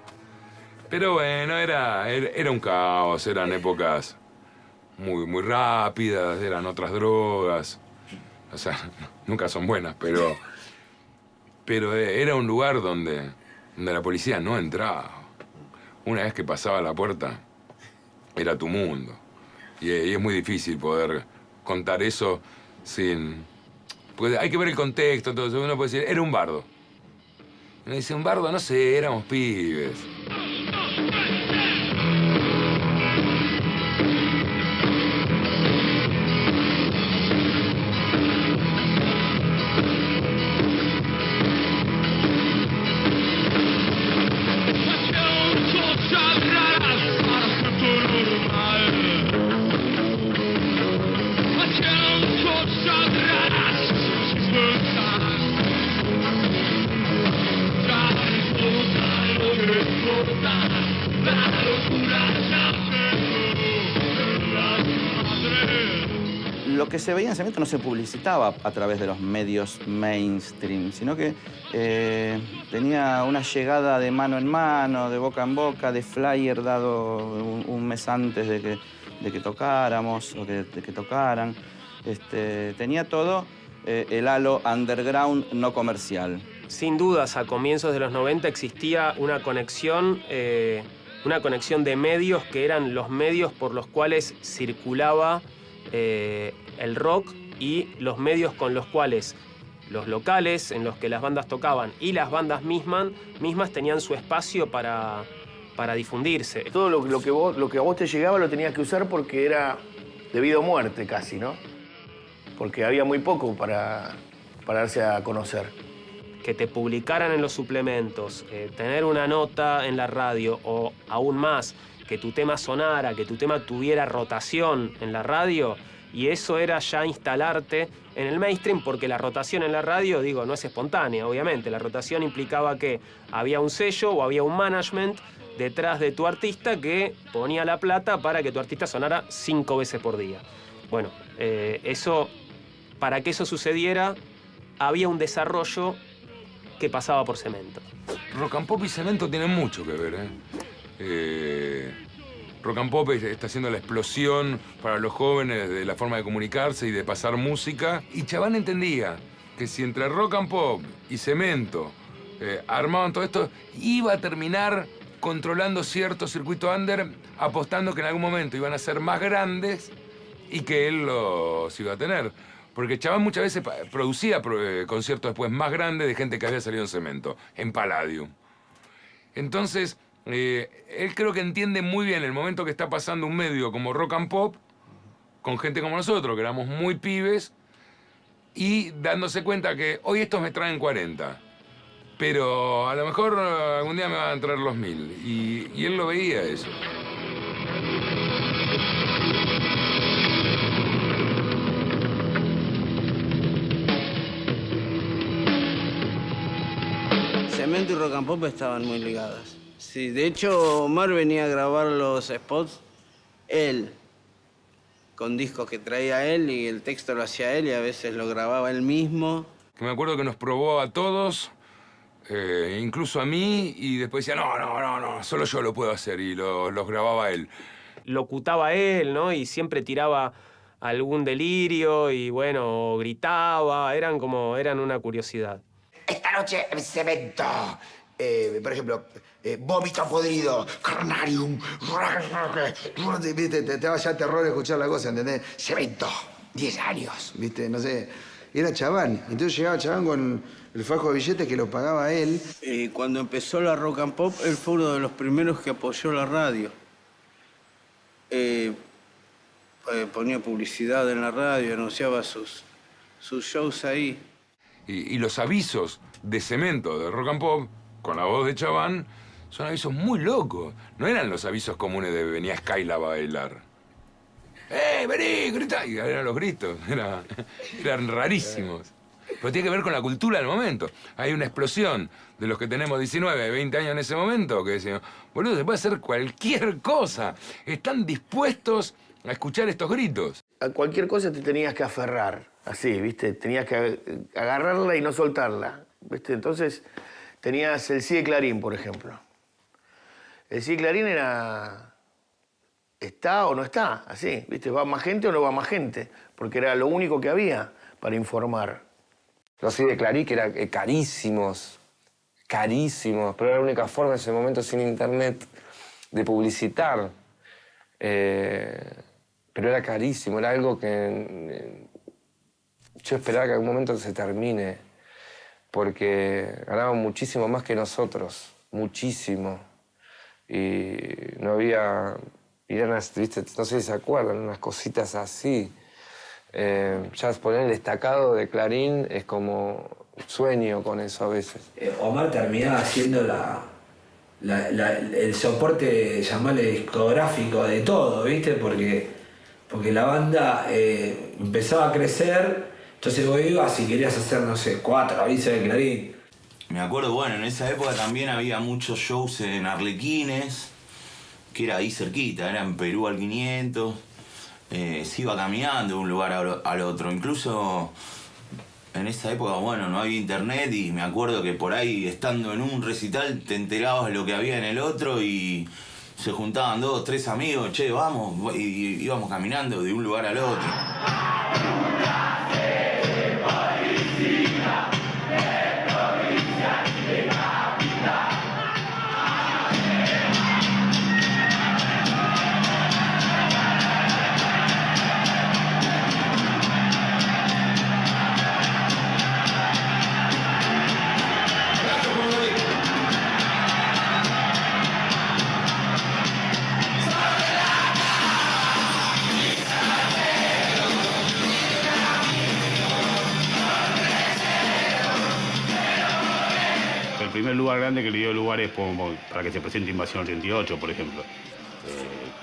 Pero bueno, era un caos, eran épocas muy rápidas, eran otras drogas. O sea, nunca son buenas, pero era un lugar donde la policía no entraba. Una vez que pasaba la puerta, era tu mundo. Y es muy difícil poder contar eso sin... Porque hay que ver el contexto, entonces uno puede decir, era un bardo. Uno dice, un bardo, no sé, éramos pibes. Lo que se veía en Cemento no se publicitaba a través de los medios mainstream, sino que tenía una llegada de mano en mano, de boca en boca, de flyer dado un mes antes de que tocáramos o de que tocaran. Tenía todo el halo underground no comercial. Sin dudas, a comienzos de los 90 existía una conexión de medios que eran los medios por los cuales circulaba el rock y los medios con los cuales los locales en los que las bandas tocaban y las bandas mismas tenían su espacio para difundirse. Todo lo que a vos te llegaba lo tenías que usar porque era de vida o muerte casi, ¿no? Porque había muy poco para darse a conocer. Que te publicaran en los suplementos, tener una nota en la radio o aún más, que tu tema sonara, que tu tema tuviera rotación en la radio, y eso era ya instalarte en el mainstream, porque la rotación en la radio, digo, no es espontánea, obviamente. La rotación implicaba que había un sello o había un management detrás de tu artista que ponía la plata para que tu artista sonara 5 veces por día. Bueno, para que eso sucediera, había un desarrollo que pasaba por Cemento. Rock and Pop y Cemento tienen mucho que ver, Rock and Pop está haciendo la explosión para los jóvenes de la forma de comunicarse y de pasar música. Y Chaván entendía que si entre Rock and Pop y Cemento armaban todo esto, iba a terminar controlando cierto circuito under, apostando que en algún momento iban a ser más grandes y que él los iba a tener. Porque Chaván muchas veces producía conciertos después más grandes de gente que había salido en Cemento, en Palladium. Entonces, él creo que entiende muy bien el momento que está pasando un medio como Rock and Pop, con gente como nosotros, que éramos muy pibes, y dándose cuenta que hoy estos me traen 40, pero a lo mejor algún día me van a traer los 1000. Y él lo veía eso. Cemento y Rock and Pop estaban muy ligadas. Sí, de hecho, Omar venía a grabar los spots él, con discos que traía él y el texto lo hacía él y a veces lo grababa él mismo. Me acuerdo que nos probó a todos, incluso a mí, y después decía, no, solo yo lo puedo hacer, y los grababa él. Locutaba él, ¿no? Y siempre tiraba algún delirio y, bueno, gritaba, eran una curiosidad. Esta noche en Cemento, por ejemplo, vómito podrido, carnarium, te daba ya terror escuchar la cosa, ¿entendés? Cemento, 10 años, ¿viste? No sé, era Chaván. Entonces llegaba Chaván con el fajo de billetes que lo pagaba él. Cuando empezó la Rock and Pop, él fue uno de los primeros que apoyó la radio. Ponía publicidad en la radio, anunciaba sus shows ahí. Y los avisos de Cemento, de Rock and Pop, con la voz de Chaván, son avisos muy locos. No eran los avisos comunes de venía Skylab a bailar. Vení, grita! Y eran los gritos, eran rarísimos. Pero tiene que ver con la cultura del momento. Hay una explosión de los que tenemos 19, 20 años en ese momento que decimos, boludo, se puede hacer cualquier cosa. Están dispuestos a escuchar estos gritos. A cualquier cosa te tenías que aferrar, así, ¿viste? Tenías que agarrarla y no soltarla, ¿viste? Entonces tenías el CIE Clarín, por ejemplo. El CIE Clarín era... ¿Está o no está? Así, ¿viste? ¿Va más gente o no va más gente? Porque era lo único que había para informar. Los CIE de Clarín, que eran carísimos, pero era la única forma en ese momento sin internet de publicitar. Pero era carísimo, era algo que yo esperaba que en algún momento se termine, porque ganaban muchísimo más que nosotros, muchísimo. Y no había, y eran, ¿viste? No sé si se acuerdan, unas cositas así. Ya poner el destacado de Clarín es como sueño con eso a veces. Omar terminaba haciendo el soporte, llamarle discográfico de todo, ¿viste? Porque la banda empezaba a crecer, entonces vos ibas y querías hacer, no sé, 4 avisos de Clarín. Me acuerdo, bueno, en esa época también había muchos shows en Arlequines, que era ahí cerquita, era en Perú al 500. Se iba caminando de un lugar al otro. Incluso en esa época, bueno, no había internet y me acuerdo que por ahí, estando en un recital, te enterabas de lo que había en el otro y se juntaban 2, 3 amigos, che, vamos, y íbamos caminando de un lugar al otro. El primer lugar grande que le dio lugares para que se presente Invasión 88, por ejemplo.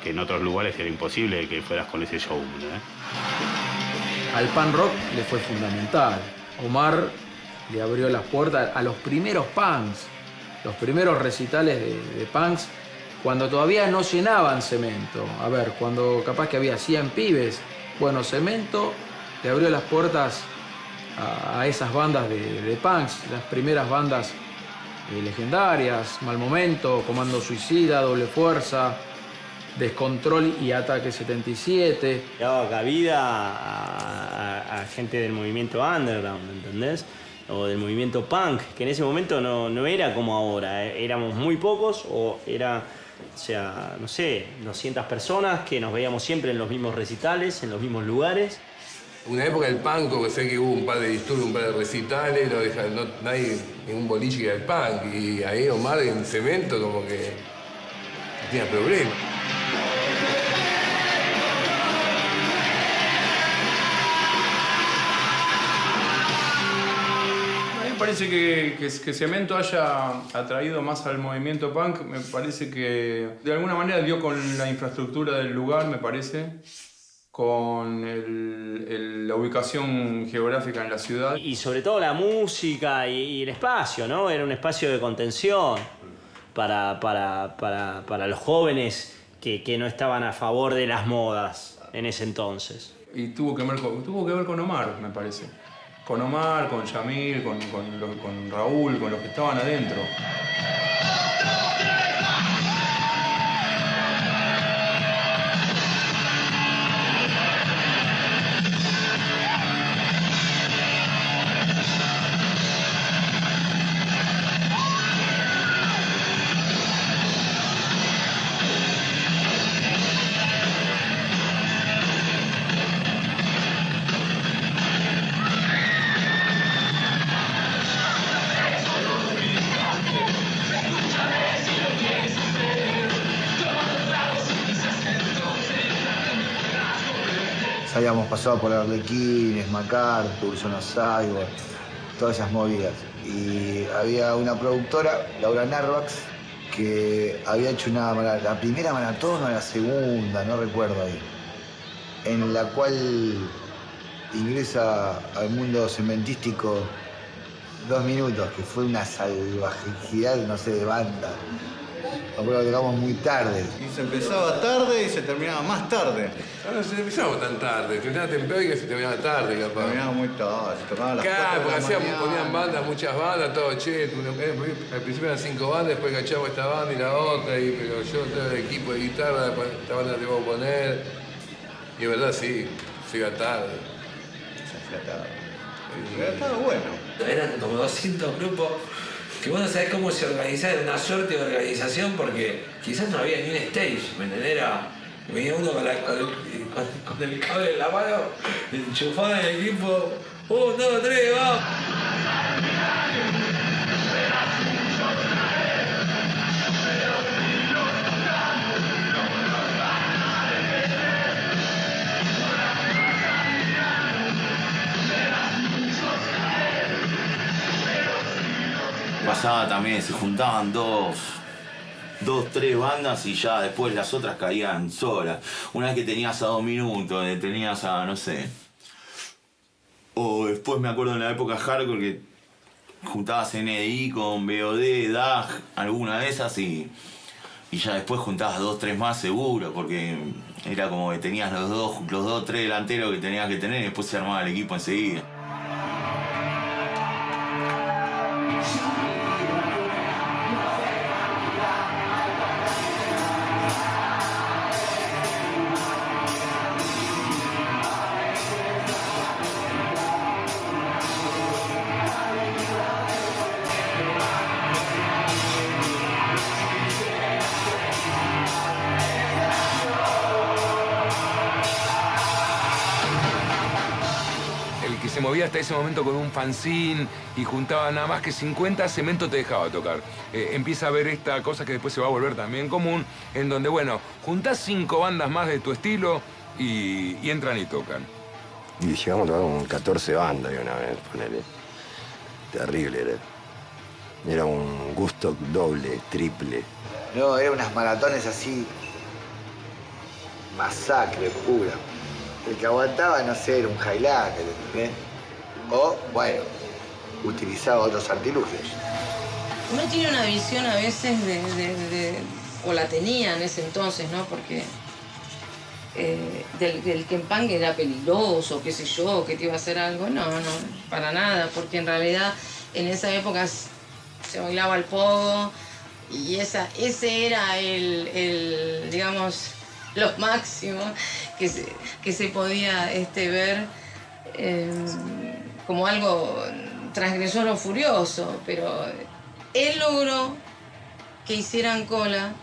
Que en otros lugares era imposible que fueras con ese show, ¿no? Al punk rock le fue fundamental. Omar le abrió las puertas a los primeros punks, los primeros recitales de punks, cuando todavía no llenaban Cemento. A ver, cuando capaz que había 100 pibes, bueno, Cemento le abrió las puertas a esas bandas de punks, las primeras bandas legendarias, Mal Momento, Comando Suicida, Doble Fuerza, Descontrol y Ataque 77. Daba cabida a gente del movimiento underground, ¿entendés? O del movimiento punk, que en ese momento no era como ahora. Éramos muy pocos, o era, o sea, no sé, 200 personas que nos veíamos siempre en los mismos recitales, en los mismos lugares. Una época del punk, como sé que hubo un par de disturbios, un par de recitales, nadie, ningún boliche que era el punk. Y ahí Omar en Cemento como que tenía problemas. A mí me parece que Cemento haya atraído más al movimiento punk. Me parece que de alguna manera dio con la infraestructura del lugar, me parece. Con la ubicación geográfica en la ciudad. Y sobre todo la música y el espacio, ¿no? Era un espacio de contención para los jóvenes que no estaban a favor de las modas en ese entonces. Y tuvo que ver con Omar, me parece. Con Omar, con Yamil, con Raúl, con los que estaban adentro. Habíamos pasado por Arlequines, MacArthur, Zona Cyborg, todas esas movidas. Y había una productora, Laura Narvax, que había hecho la primera maratón o la segunda, no recuerdo ahí, en la cual ingresa al mundo cementístico 2 minutos, que fue una salvajidad, no sé, de banda. Me acuerdo que llegamos muy tarde. Y se empezaba tarde y se terminaba más tarde. No se empezaba tan tarde, terminaba temprano y que se terminaba tarde, capaz. Terminaba muy tarde, se tocaban las 4 Claro, de la porque mañana. ponían bandas, muchas bandas, todo, che, al principio eran 5 bandas, después cachamos esta banda y la otra, pero yo tengo el equipo de guitarra, esta banda te voy a poner. Y es verdad, sí, se iba tarde. Se hacía tarde. Pero estaba bueno. Eran como 200 grupos que vos no sabés cómo se organizaba, era una suerte de organización porque quizás no había ni un stage, ¿me entendés? Venía uno con el cable en la mano, enchufado en el equipo, 1, 2, 3, vamos. Pasaba también, se juntaban dos, 3 bandas y ya después las otras caían solas. Una vez que tenías a 2 minutos, tenías a, no sé. O después me acuerdo en la época hardcore que juntabas NDI con BOD, DAG, alguna de esas y ya después juntabas 2, 3 más seguro, porque era como que tenías los dos, 3 delanteros que tenías que tener y después se armaba el equipo enseguida. Se movía hasta ese momento con un fanzine y juntaba nada más que 50, Cemento te dejaba tocar. Empieza a ver esta cosa que después se va a volver también común, en donde, bueno, juntás 5 bandas más de tu estilo y entran y tocan. Y llegamos a tocar con 14 bandas de una vez, ponele. Terrible era. Era un gusto doble, triple. No, eran unas maratones así, masacre pura. El que aguantaba, no sé, era un Highlander, ¿entendés? O, bueno, utilizaba otros artilugios. Uno tiene una visión a veces o la tenía en ese entonces, ¿no? Porque del que en punk era peligroso, qué sé yo, que te iba a hacer algo. No, para nada, porque en realidad en esa época se bailaba el pogo y ese era el digamos, lo máximo que se podía ver como algo transgresor o furioso, pero él logró que hicieran cola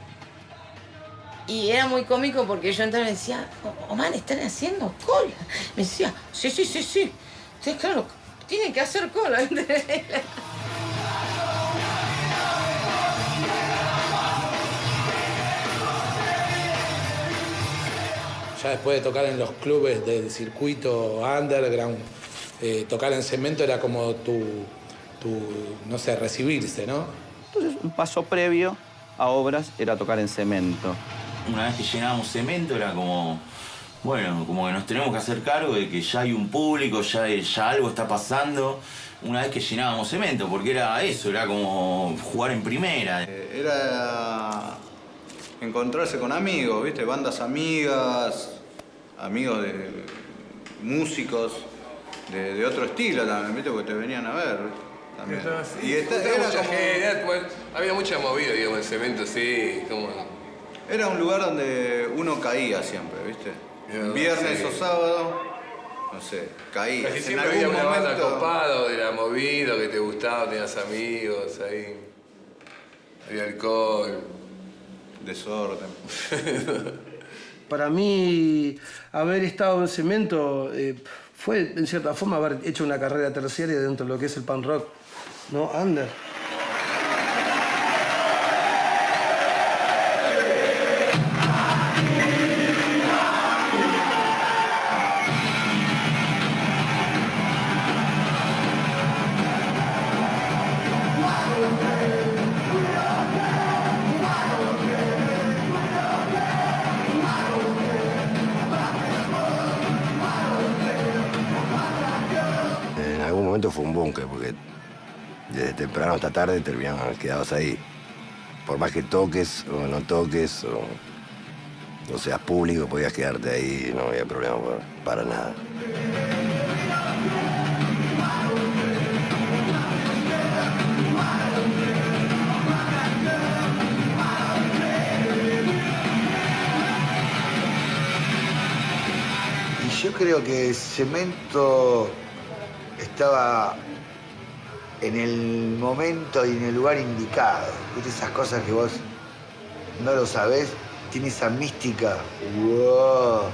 y era muy cómico porque yo entraba y decía, Omar, están haciendo cola. Me decía, sí, claro, tienen que hacer cola. Ya después de tocar en los clubes del circuito underground, tocar en Cemento era como tu, no sé, recibirse, ¿no? Entonces, un paso previo a obras era tocar en Cemento. Una vez que llenábamos Cemento era como, bueno, como que nos tenemos que hacer cargo de que ya hay un público, ya algo está pasando. Una vez que llenábamos Cemento, porque era eso, era como jugar en primera. Era encontrarse con amigos, ¿viste? Bandas amigas, amigos de músicos de otro estilo también, ¿viste? Porque te venían a ver, ¿viste? También. Y era mucha gente, había mucha movida, digamos, en Cemento, sí, como... Era un lugar donde uno caía siempre, ¿viste? Viernes o sábado, no sé, caías. Casi siempre había una banda copado de la movida, que te gustaba, tenías amigos ahí. Había alcohol. Desorden. Para mí, haber estado en Cemento fue, en cierta forma, haber hecho una carrera terciaria dentro de lo que es el punk rock, ¿no? Under. nunca, porque desde temprano hasta tarde terminaban quedados ahí. Por más que toques o no toques o seas público, podías quedarte ahí, no había problema para nada. Y yo creo que Cemento estaba en el momento y en el lugar indicado. ¿Viste esas cosas que vos no lo sabés? Tiene esa mística. ¡Wow!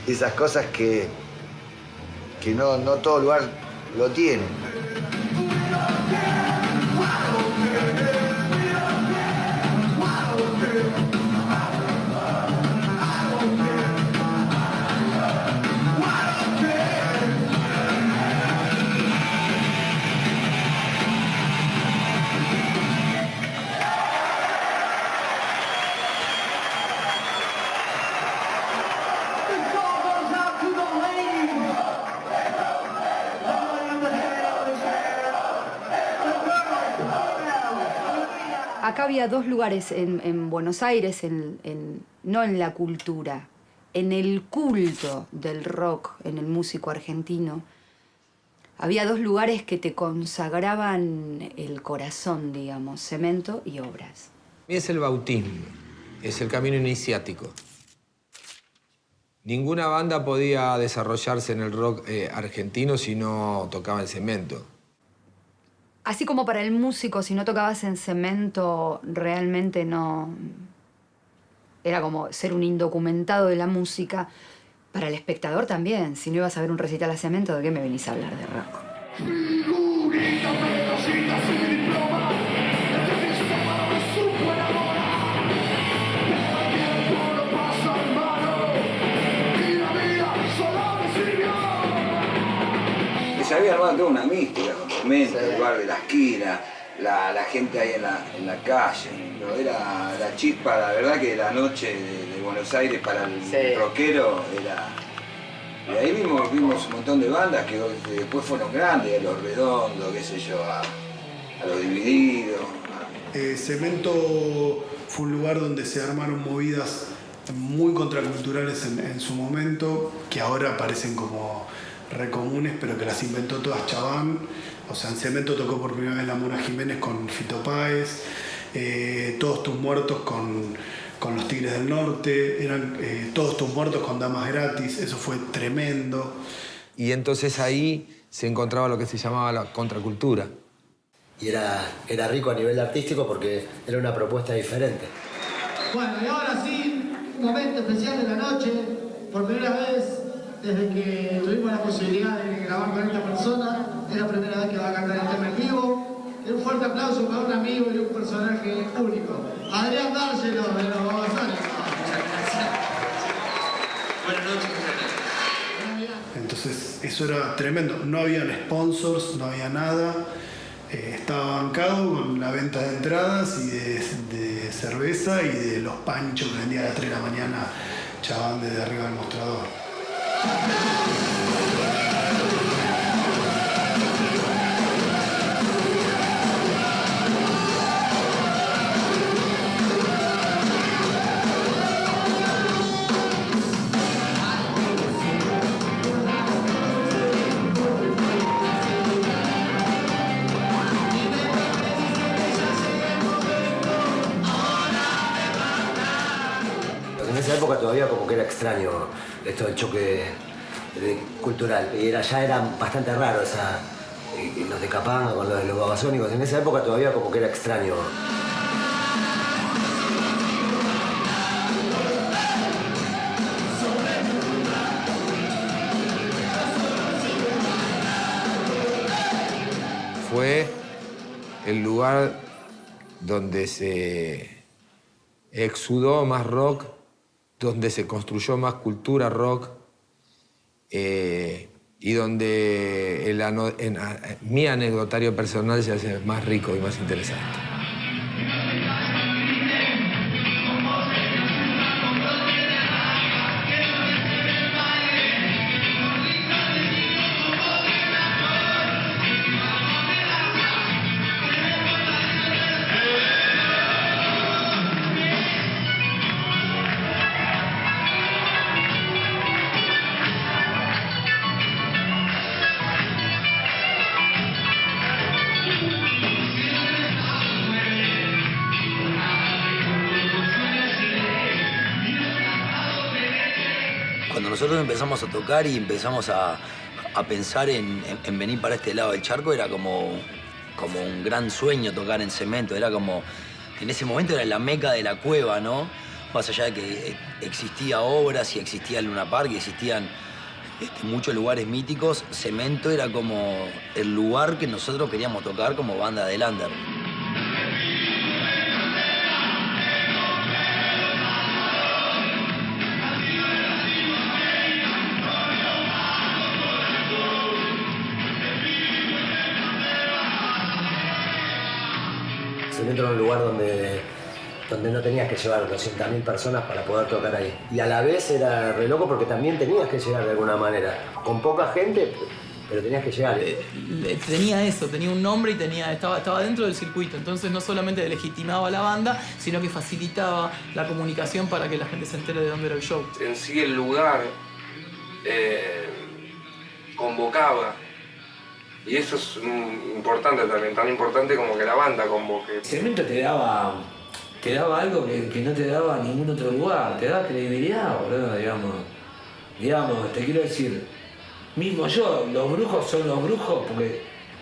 Esas cosas que no todo lugar lo tiene. Acá había dos lugares en Buenos Aires, no en la cultura, en el culto del rock, en el músico argentino. Había dos lugares que te consagraban el corazón, digamos, Cemento y Obras. Es el bautismo, es el camino iniciático. Ninguna banda podía desarrollarse en el rock argentino si no tocaba en Cemento. Así como para el músico, si no tocabas en Cemento, realmente no... Era como ser un indocumentado de la música. Para el espectador también. Si no ibas a ver un recital a Cemento, ¿de qué me venís a hablar de rock? Se había armado toda una mística con Cemento, el bar de la esquina, la gente ahí en la calle. ¿No? Era la chispa, la verdad que la noche de Buenos Aires para el rockero era... Y ahí vimos un montón de bandas que después fueron grandes, a Los Redondos, qué sé yo, a Los Divididos. Cemento fue un lugar donde se armaron movidas muy contraculturales en su momento, que ahora parecen como recomunes, pero que las inventó todas Chaván. O sea, en Cemento tocó por primera vez la Mona Jiménez con Fito Páez, Todos tus muertos con los Tigres del Norte, eran Todos tus muertos con Damas Gratis, eso fue tremendo. Y entonces ahí se encontraba lo que se llamaba la contracultura. Y era rico a nivel artístico porque era una propuesta diferente. Bueno, y ahora sí, un momento especial de la noche, por primera vez desde que tuvimos la posibilidad de grabar con esta persona, es la primera vez que va a cantar el tema en vivo. Y un fuerte aplauso para un amigo y un personaje único. Adrián D'Angelo de los Babasónicos. Muchas gracias. Buenas noches, Entonces eso era tremendo. No habían sponsors, no había nada. Estaba bancado con la venta de entradas y de cerveza y de los panchos que vendía a las 3 de la mañana Chaván desde arriba del mostrador. En esa época todavía como que era extraño esto del choque cultural. Ya era bastante raro los de Capanga con los de los Babasónicos. En esa época todavía como que era extraño. Fue el lugar donde se exudó más rock, donde se construyó más cultura rock y donde mi anecdotario personal se hace más rico y más interesante. nosotros empezamos a tocar y empezamos a pensar en venir para este lado del charco, era como un gran sueño tocar en Cemento. Era como, en ese momento era la meca de la cueva, ¿no? Más allá de que existía obras y existía el Luna Park y existían muchos lugares míticos, Cemento era como el lugar que nosotros queríamos tocar como banda de Lander. Cemento era un lugar donde no tenías que llevar 200.000 personas para poder tocar ahí. Y a la vez era re loco porque también tenías que llegar de alguna manera. Con poca gente, pero tenías que llegar. Tenía eso, tenía un nombre y estaba dentro del circuito. Entonces no solamente legitimaba a la banda, sino que facilitaba la comunicación para que la gente se entere de dónde era el show. En sí el lugar convocaba. Y eso es importante también, tan importante como que la banda convoque. Cemento te daba algo que no te daba ningún otro lugar, te daba credibilidad, boludo, digamos, te quiero decir, mismo yo, los brujos son los brujos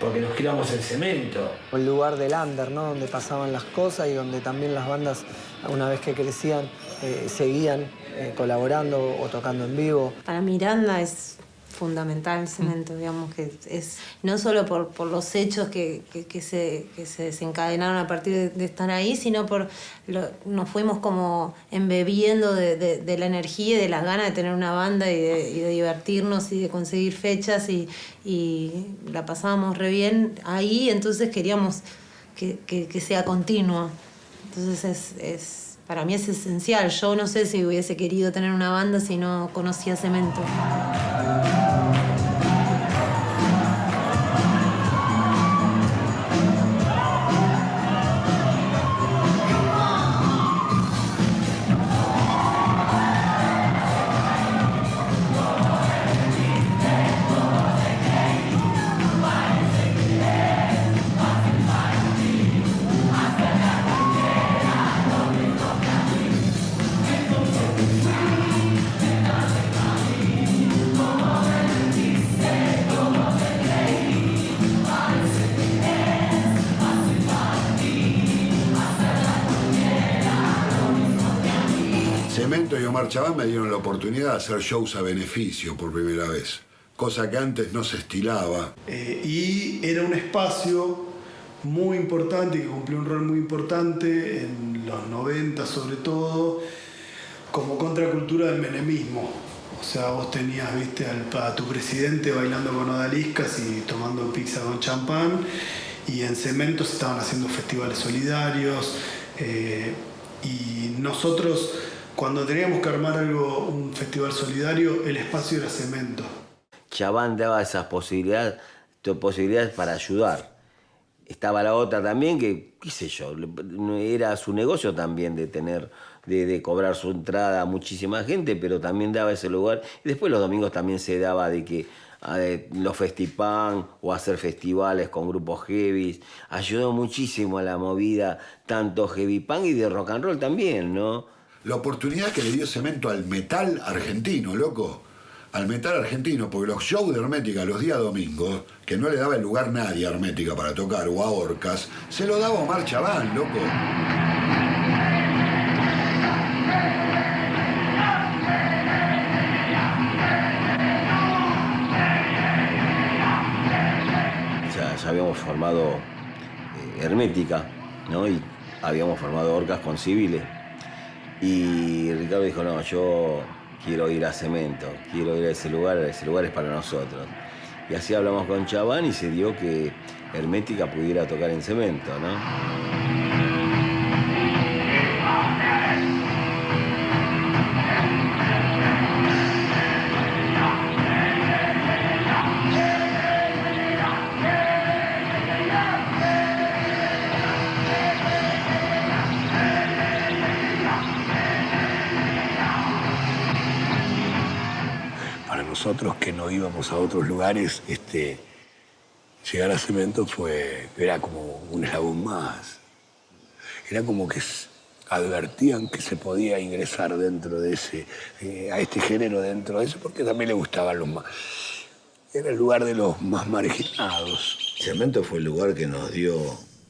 porque nos criamos en Cemento. Un lugar del under, ¿no? Donde pasaban las cosas y donde también las bandas, una vez que crecían, seguían colaborando o tocando en vivo. Para Miranda es fundamental Cemento, digamos, que es no solo por los hechos que se desencadenaron a partir de estar ahí, sino nos fuimos como embebiendo de la energía y de las ganas de tener una banda y de divertirnos y de conseguir fechas y la pasábamos re bien ahí, entonces queríamos que sea continuo. Entonces para mí es esencial. Yo no sé si hubiese querido tener una banda si no conocía Cemento. Cemento y Omar Chabán me dieron la oportunidad de hacer shows a beneficio por primera vez, cosa que antes no se estilaba. Y era un espacio muy importante, que cumplió un rol muy importante en los 90 sobre todo, como contracultura del menemismo. O sea, vos tenías, viste, a tu presidente bailando con odaliscas y tomando pizza con champán, y en Cemento se estaban haciendo festivales solidarios, y nosotros, cuando teníamos que armar un festival solidario, el espacio era Cemento. Chabán daba esas posibilidades para ayudar. Estaba la otra también que, qué sé yo, era su negocio también de cobrar su entrada a muchísima gente, pero también daba ese lugar. Y después los domingos también se daba de que los festipán o hacer festivales con grupos heavy. Ayudó muchísimo a la movida, tanto heavy punk y de rock and roll también, ¿no? La oportunidad que le dio Cemento al metal argentino, loco. Al metal argentino, porque los shows de Hermética los días domingos, que no le daba el lugar nadie a Hermética para tocar, o a Orcas, se lo daba Omar Chabán, loco. Ya habíamos formado Hermética, ¿no? Y habíamos formado Orcas con Civiles. Y Ricardo dijo, no, yo quiero ir a Cemento, quiero ir a ese lugar es para nosotros. Y así hablamos con Chabán y se dio que Hermética pudiera tocar en Cemento, ¿no? Nosotros que no íbamos a otros lugares, llegar a Cemento era como un eslabón más. Era como que advertían que se podía ingresar dentro de ese, a este género dentro de ese, porque también le gustaban los más. Era el lugar de los más marginados. Cemento fue el lugar que nos dio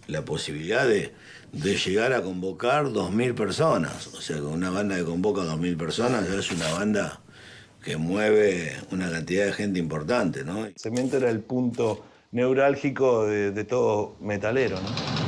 la posibilidad de llegar a convocar 2.000 personas. O sea, con una banda que convoca 2.000 personas ya es una banda que mueve una cantidad de gente importante, ¿no? Cemento era el punto neurálgico de todo metalero, ¿no?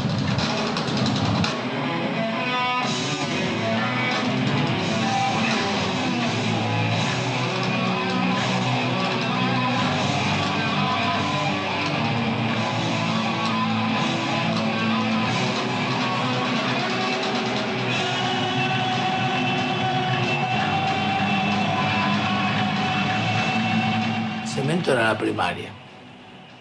Cemento era la primaria.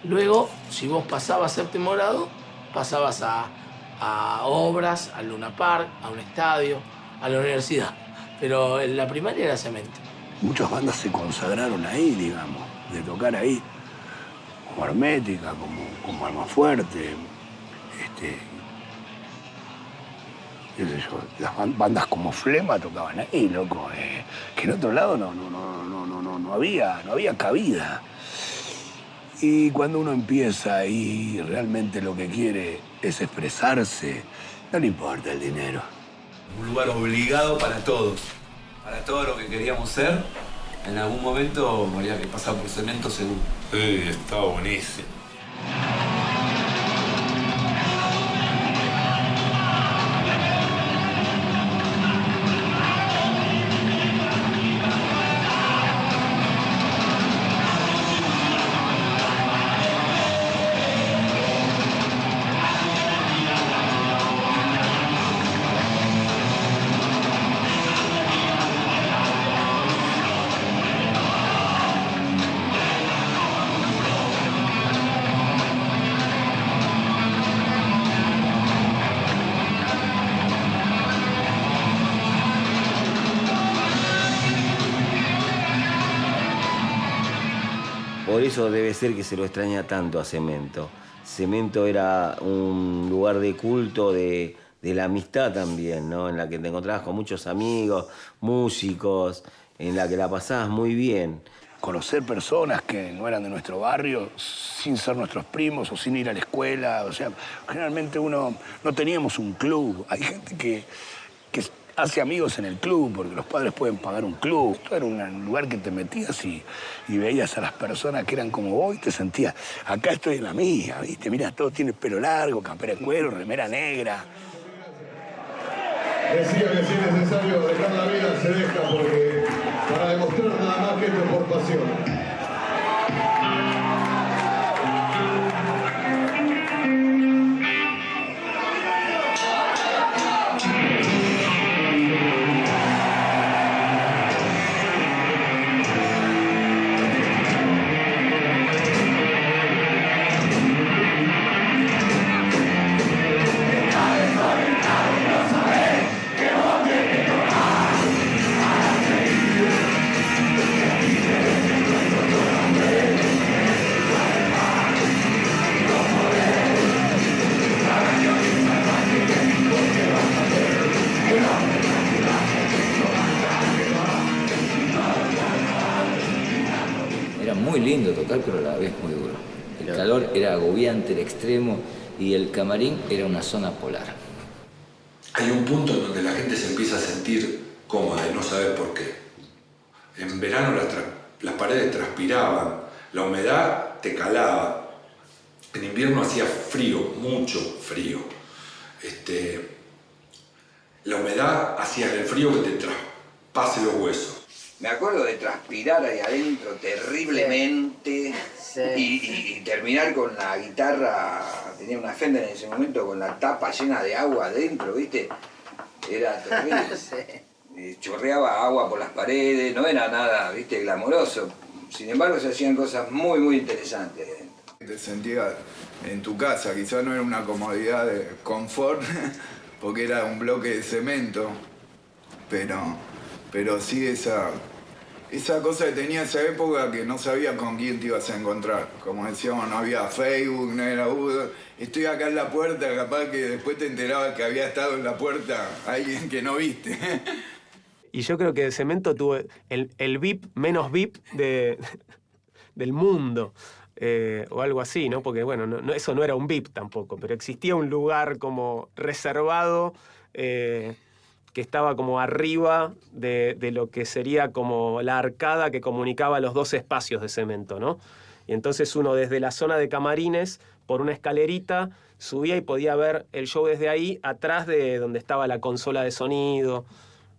Luego, si vos pasabas séptimo grado, pasabas a obras, al Luna Park, a un estadio, a la universidad. Pero en la primaria era Cemento. Muchas bandas se consagraron ahí, digamos, de tocar ahí, como Hermética, como Almafuerte, qué sé yo, las bandas como Flema tocaban ahí, loco, que en otro lado no había cabida. Y cuando uno empieza y realmente lo que quiere es expresarse, no le importa el dinero. Un lugar obligado para todos, para todo lo que queríamos ser. En algún momento había que pasar por Cemento seguro. Sí, estaba buenísimo. Por eso debe ser que se lo extraña tanto a Cemento. Cemento era un lugar de culto, de la amistad también, ¿no? En la que te encontrabas con muchos amigos, músicos, en la que la pasabas muy bien. Conocer personas que no eran de nuestro barrio sin ser nuestros primos o sin ir a la escuela. O sea, generalmente no teníamos un club. Hay gente que hace amigos en el club porque los padres pueden pagar un club. Esto era un lugar que te metías y veías a las personas que eran como vos y te sentías, acá estoy en la mía, ¿viste? Mirá, todo tiene pelo largo, campera de cuero, remera negra. Decía que si es necesario dejar la vida, se deja, porque para demostrar nada más que esto es por pasión. Era muy lindo tocar, pero a la vez muy duro. El calor era agobiante, el extremo, y el camarín era una zona polar. Hay un punto en donde la gente se empieza a sentir cómoda y no sabe por qué. En verano las paredes transpiraban, la humedad te calaba. En invierno hacía frío, mucho frío. La humedad hacía el frío que te traspase los huesos. Me acuerdo de transpirar ahí adentro terriblemente y terminar con la guitarra, tenía una Fender en ese momento con la tapa llena de agua adentro, ¿viste? Era terrible. Chorreaba agua por las paredes, no era nada, ¿viste? Glamoroso. Sin embargo, se hacían cosas muy, muy interesantes. Te sentías en tu casa, quizás no era una comodidad de confort, porque era un bloque de cemento, pero sí esa cosa que tenía esa época que no sabías con quién te ibas a encontrar. Como decíamos, no había Facebook, no era estoy acá en la puerta, capaz que después te enterabas que había estado en la puerta alguien que no viste. Y yo creo que Cemento tuvo el VIP menos VIP del mundo. O algo así, ¿no? Porque, bueno, eso no era un VIP tampoco, pero existía un lugar como reservado que estaba como arriba de lo que sería como la arcada que comunicaba los dos espacios de Cemento, ¿no? Y entonces uno desde la zona de camarines, por una escalerita, subía y podía ver el show desde ahí, atrás de donde estaba la consola de sonido.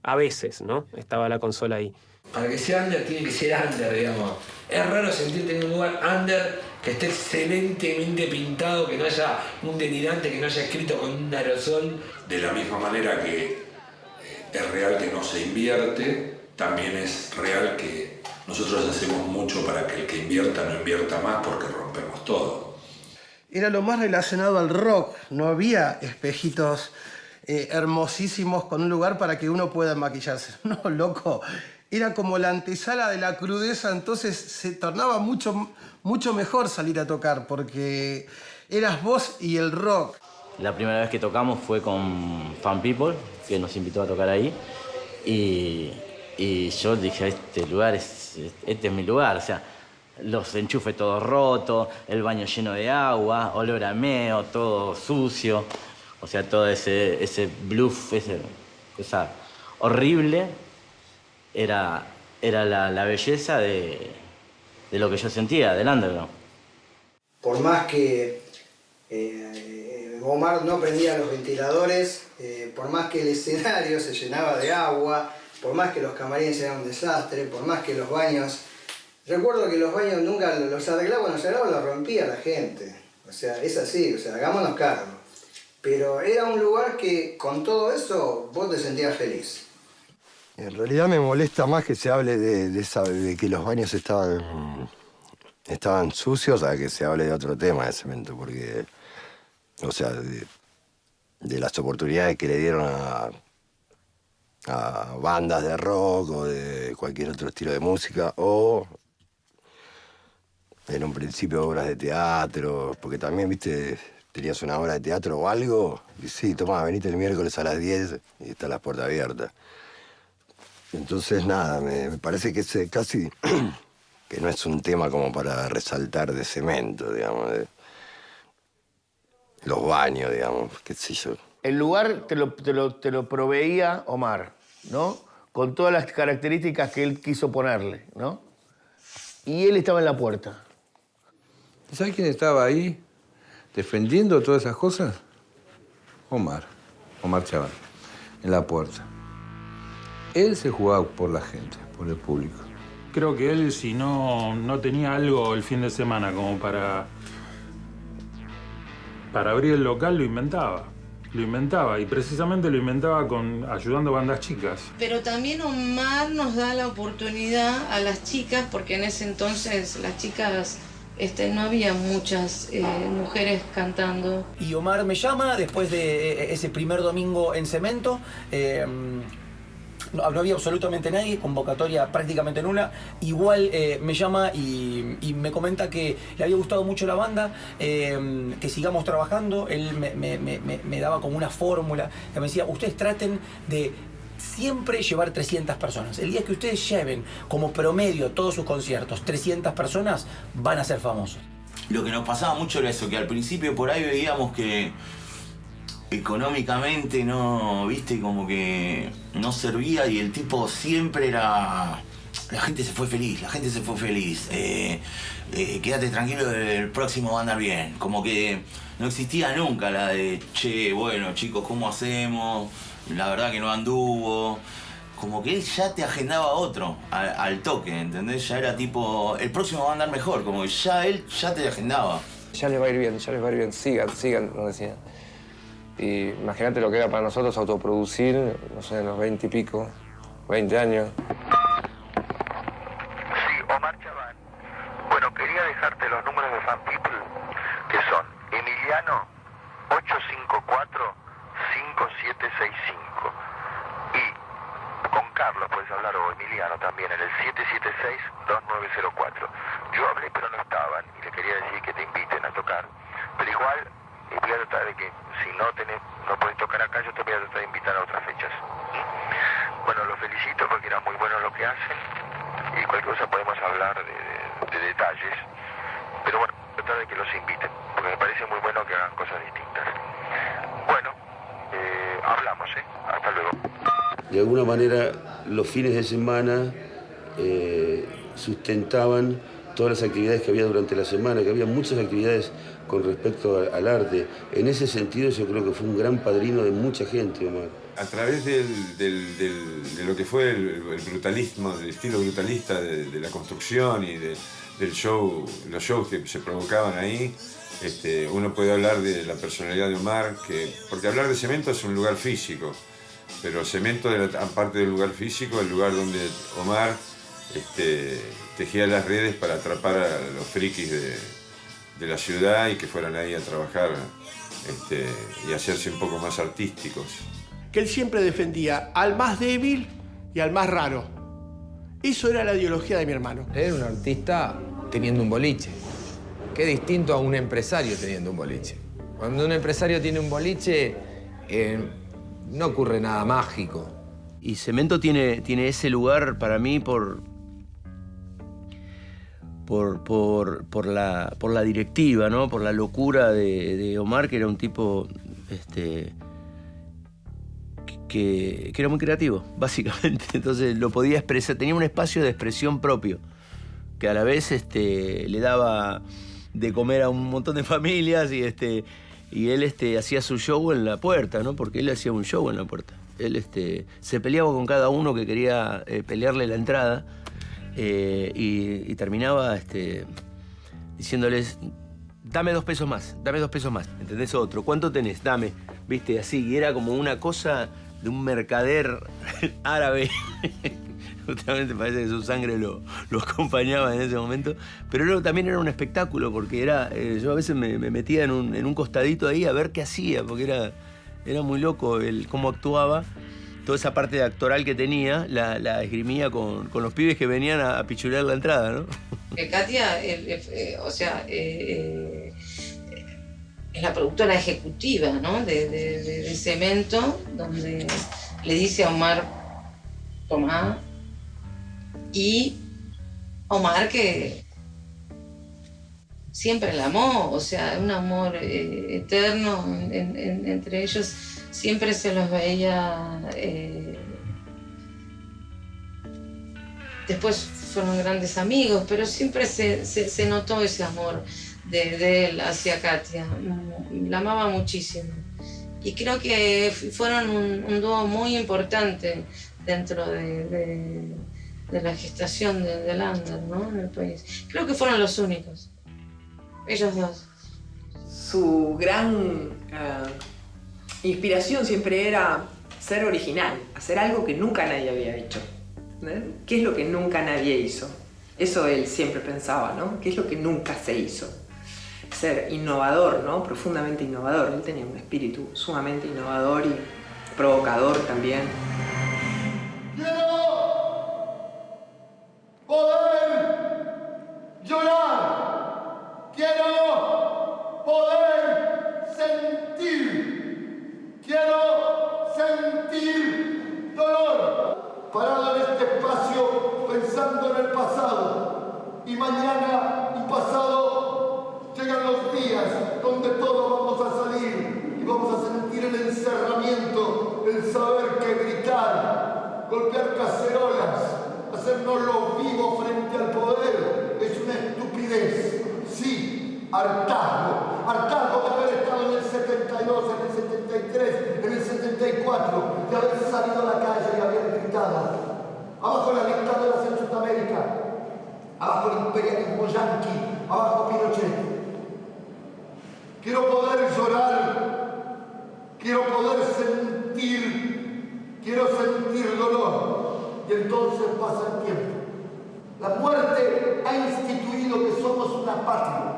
A veces, ¿no? Estaba la consola ahí. Para que sea under tiene que ser under, digamos. Es raro sentirte en un lugar under que esté excelentemente pintado, que no haya un delirante, que no haya escrito con un aerosol. De la misma manera que es real que no se invierte, también es real que nosotros hacemos mucho para que el que invierta no invierta más porque rompemos todo. Era lo más relacionado al rock, no había espejitos hermosísimos con un lugar para que uno pueda maquillarse. No, loco. Era como la antesala de la crudeza, entonces se tornaba mucho mejor salir a tocar, porque eras vos y el rock. La primera vez que tocamos fue con Fan People, que nos invitó a tocar ahí, y yo dije, este es mi lugar, o sea, los enchufes todos rotos, el baño lleno de agua, olor a meo, todo sucio, o sea, todo ese bluff, esa cosa horrible. Era la belleza de lo que yo sentía, del underground. Por más que Omar no prendía los ventiladores, por más que el escenario se llenaba de agua, por más que los camarines eran un desastre, por más que los baños... Recuerdo que los baños nunca los arreglaba, cuando se arreglaban los rompía la gente. O sea, es así, o sea, hagámonos cargo. Pero era un lugar que con todo eso vos te sentías feliz. En realidad me molesta más que se hable de que los baños estaban sucios a que se hable de otro tema de Cemento, porque, o sea, de las oportunidades que le dieron a bandas de rock o de cualquier otro estilo de música, o en un principio obras de teatro, porque también, viste, tenías una obra de teatro o algo, y sí, tomá, venite el miércoles a las 10 y están las puertas abiertas. Entonces, nada, me parece que es casi que no es un tema como para resaltar de Cemento, digamos, de los baños, digamos, qué sé yo. El lugar te lo proveía Omar, ¿no? Con todas las características que él quiso ponerle, ¿no? Y él estaba en la puerta. ¿Sabes quién estaba ahí defendiendo todas esas cosas? Omar Chabán, en la puerta. Él se jugaba por la gente, por el público. Creo que él, si no tenía algo el fin de semana como para abrir el local, lo inventaba. Y precisamente lo inventaba ayudando a bandas chicas. Pero también Omar nos da la oportunidad a las chicas, porque en ese entonces las chicas, no había muchas mujeres cantando. Y Omar me llama después de ese primer domingo en Cemento. No había absolutamente nadie, convocatoria prácticamente nula. Igual me llama y me comenta que le había gustado mucho la banda, que sigamos trabajando. Él me daba como una fórmula, que me decía, ustedes traten de siempre llevar 300 personas. El día que ustedes lleven como promedio todos sus conciertos 300 personas, van a ser famosos. Lo que nos pasaba mucho era eso, que al principio por ahí veíamos que económicamente no, viste, como que no servía y el tipo siempre era... La gente se fue feliz, quédate tranquilo, el próximo va a andar bien. Como que no existía nunca la de, che, bueno, chicos, ¿cómo hacemos? La verdad que no anduvo. Como que él ya te agendaba otro al toque, ¿entendés? Ya era tipo, el próximo va a andar mejor, como que él ya te agendaba. Ya les va a ir bien, sigan, nos decía. Y imagínate lo que era para nosotros autoproducir, no sé, en los 20 y pico, 20 años. Sí, Omar Chabán. Bueno, quería dejarte los números de Fan People, que son Emiliano 854-5765 y con Carlos Carlos, puedes hablar, o Emiliano también, en el 776-2904. Yo hablé pero no estaban y le quería decir que te inviten a tocar. Pero igual voy a tratar de que si no podés tocar acá, yo te voy a tratar de invitar a otras fechas. Bueno, los felicito porque era muy bueno lo que hacen y cualquier cosa podemos hablar de detalles. Pero bueno, tratar de que los inviten, porque me parece muy bueno que hagan cosas distintas. Bueno, hablamos, hasta luego. De alguna manera, los fines de semana sustentaban todas las actividades que había durante la semana, que había muchas actividades con respecto al arte. En ese sentido, yo creo que fue un gran padrino de mucha gente, Omar. A través de lo que fue el brutalismo, del estilo brutalista de la construcción y del show, los shows que se provocaban ahí, uno puede hablar de la personalidad de Omar, porque hablar de Cemento es un lugar físico, pero Cemento, aparte del lugar físico, el lugar donde Omar tejía las redes para atrapar a los frikis de la ciudad y que fueran ahí a trabajar y hacerse un poco más artísticos. Que él siempre defendía al más débil y al más raro. Eso era la ideología de mi hermano. Era un artista teniendo un boliche. Qué distinto a un empresario teniendo un boliche. Cuando un empresario tiene un boliche, no ocurre nada mágico. Y Cemento tiene ese lugar para mí por la directiva, ¿no? Por la locura de Omar, que era un tipo que era muy creativo, básicamente. Entonces lo podía expresar, tenía un espacio de expresión propio, que a la vez le daba de comer a un montón de familias y él hacía su show en la puerta, ¿no? Porque él hacía un show en la puerta. Él se peleaba con cada uno que quería pelearle la entrada y terminaba diciéndoles: dame 2 pesos más, dame 2 pesos más. ¿Entendés? Otro, ¿cuánto tenés? Dame. ¿Viste? Así, y era como una cosa de un mercader árabe. Justamente parece que su sangre lo acompañaba en ese momento. Pero también era un espectáculo, porque yo a veces me metía en un costadito ahí a ver qué hacía, porque era muy loco cómo actuaba. Toda esa parte actoral que tenía, la esgrimía con los pibes que venían a pichulear la entrada, ¿no? Katia, es la productora ejecutiva, ¿no? de Cemento, donde le dice a Omar: tomá. Y Omar, que siempre la amó, o sea, un amor eterno entre ellos, siempre se los veía. Después fueron grandes amigos, pero siempre se notó ese amor de él hacia Katia. La amaba muchísimo. Y creo que fueron un dúo muy importante dentro de la gestación del under, ¿no? En el país. Creo que fueron los únicos. Ellos dos. Su gran inspiración siempre era ser original, hacer algo que nunca nadie había hecho. ¿Qué es lo que nunca nadie hizo? Eso él siempre pensaba, ¿no? ¿Qué es lo que nunca se hizo? Ser innovador, ¿no? Profundamente innovador. Él tenía un espíritu sumamente innovador y provocador también. Poder llorar, quiero poder sentir dolor. Parado en este espacio pensando en el pasado, y mañana y pasado llegan los días donde todos vamos a salir y vamos a sentir el encerramiento, el saber que gritar, golpear cacerolas, hacernos los vivos frente al poder es una estupidez. Sí, hartazgo. Hartazgo de haber estado en el 72, en el 73, en el 74, de haber salido a la calle y haber gritado. Abajo las dictaduras en Sudamérica, abajo el imperialismo yanqui, abajo Pinochet. Quiero poder llorar, quiero poder sentir dolor. Y entonces pasa el tiempo. La muerte ha instituido que somos una patria.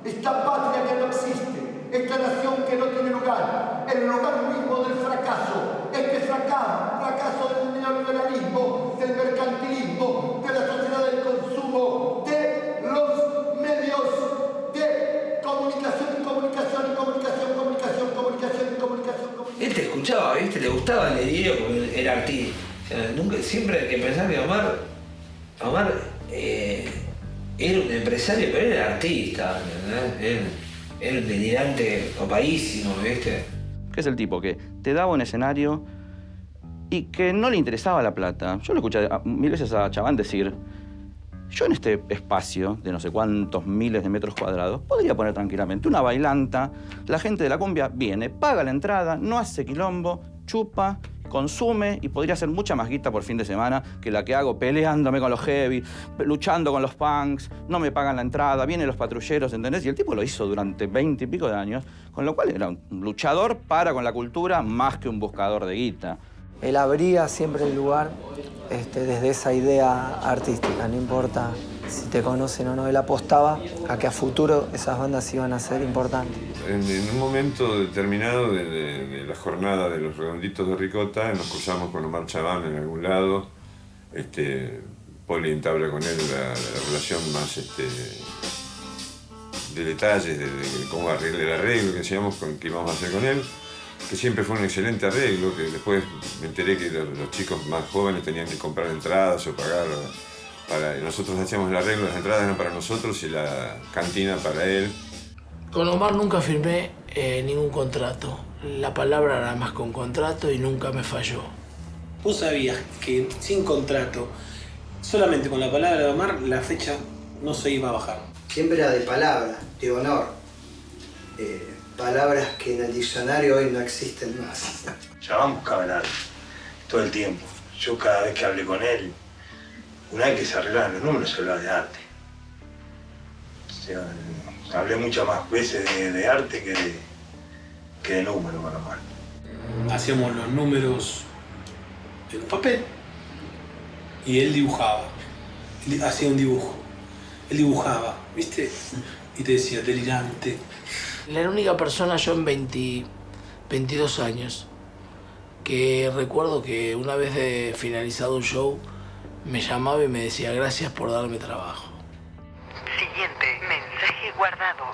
Esta patria que no existe, esta nación que no tiene lugar, el lugar mismo del fracaso, este fracaso del neoliberalismo ¿viste? Le gustaba el delirio porque era artista. O sea, nunca, siempre hay que pensar que Omar era un empresario, pero era artista, ¿entendés? Era un delirante copadísimo, ¿viste? Que es el tipo que te daba un escenario y que no le interesaba la plata. Yo lo escuché mil veces a Chabán decir, yo en este espacio de no sé cuántos miles de metros cuadrados podría poner tranquilamente una bailanta, la gente de la cumbia viene, paga la entrada, no hace quilombo, chupa, consume y podría hacer mucha más guita por fin de semana que la que hago peleándome con los heavy, luchando con los punks, no me pagan la entrada, vienen los patrulleros, ¿entendés? Y el tipo lo hizo durante 20 y pico de años, con lo cual era un luchador con la cultura más que un buscador de guita. Él abría siempre el lugar desde esa idea artística, no importa si te conocen o no, él apostaba a que a futuro esas bandas iban a ser importantes. En un momento determinado de la jornada de los Redonditos de Ricota, nos cruzamos con Omar Chabán en algún lado. Poli entabla con él la relación más de detalles, de cómo arreglar el arreglo que decíamos que íbamos a hacer con él, que siempre fue un excelente arreglo, que después me enteré que los chicos más jóvenes tenían que comprar entradas o pagar. Nosotros hacíamos el arreglo, las entradas eran para nosotros y la cantina para él. Con Omar nunca firmé ningún contrato. La palabra era más que un contrato y nunca me falló. Vos sabías que sin contrato, solamente con la palabra de Omar, la fecha no se iba a bajar. Siempre era de palabra, de honor. Palabras que en el diccionario hoy no existen más. Chabán buscaba el arte, todo el tiempo. Yo cada vez que hablé con él, una vez que se arreglaban los números, se hablaba de arte. O sea, hablé muchas más veces de arte que de números con Omar. Hacíamos los números en un papel y él dibujaba. Él hacía un dibujo. Él dibujaba, ¿viste? Y te decía, delirante. La única persona yo en 22 años que recuerdo que una vez de finalizado un show me llamaba y me decía gracias por darme trabajo. Siguiente mensaje guardado.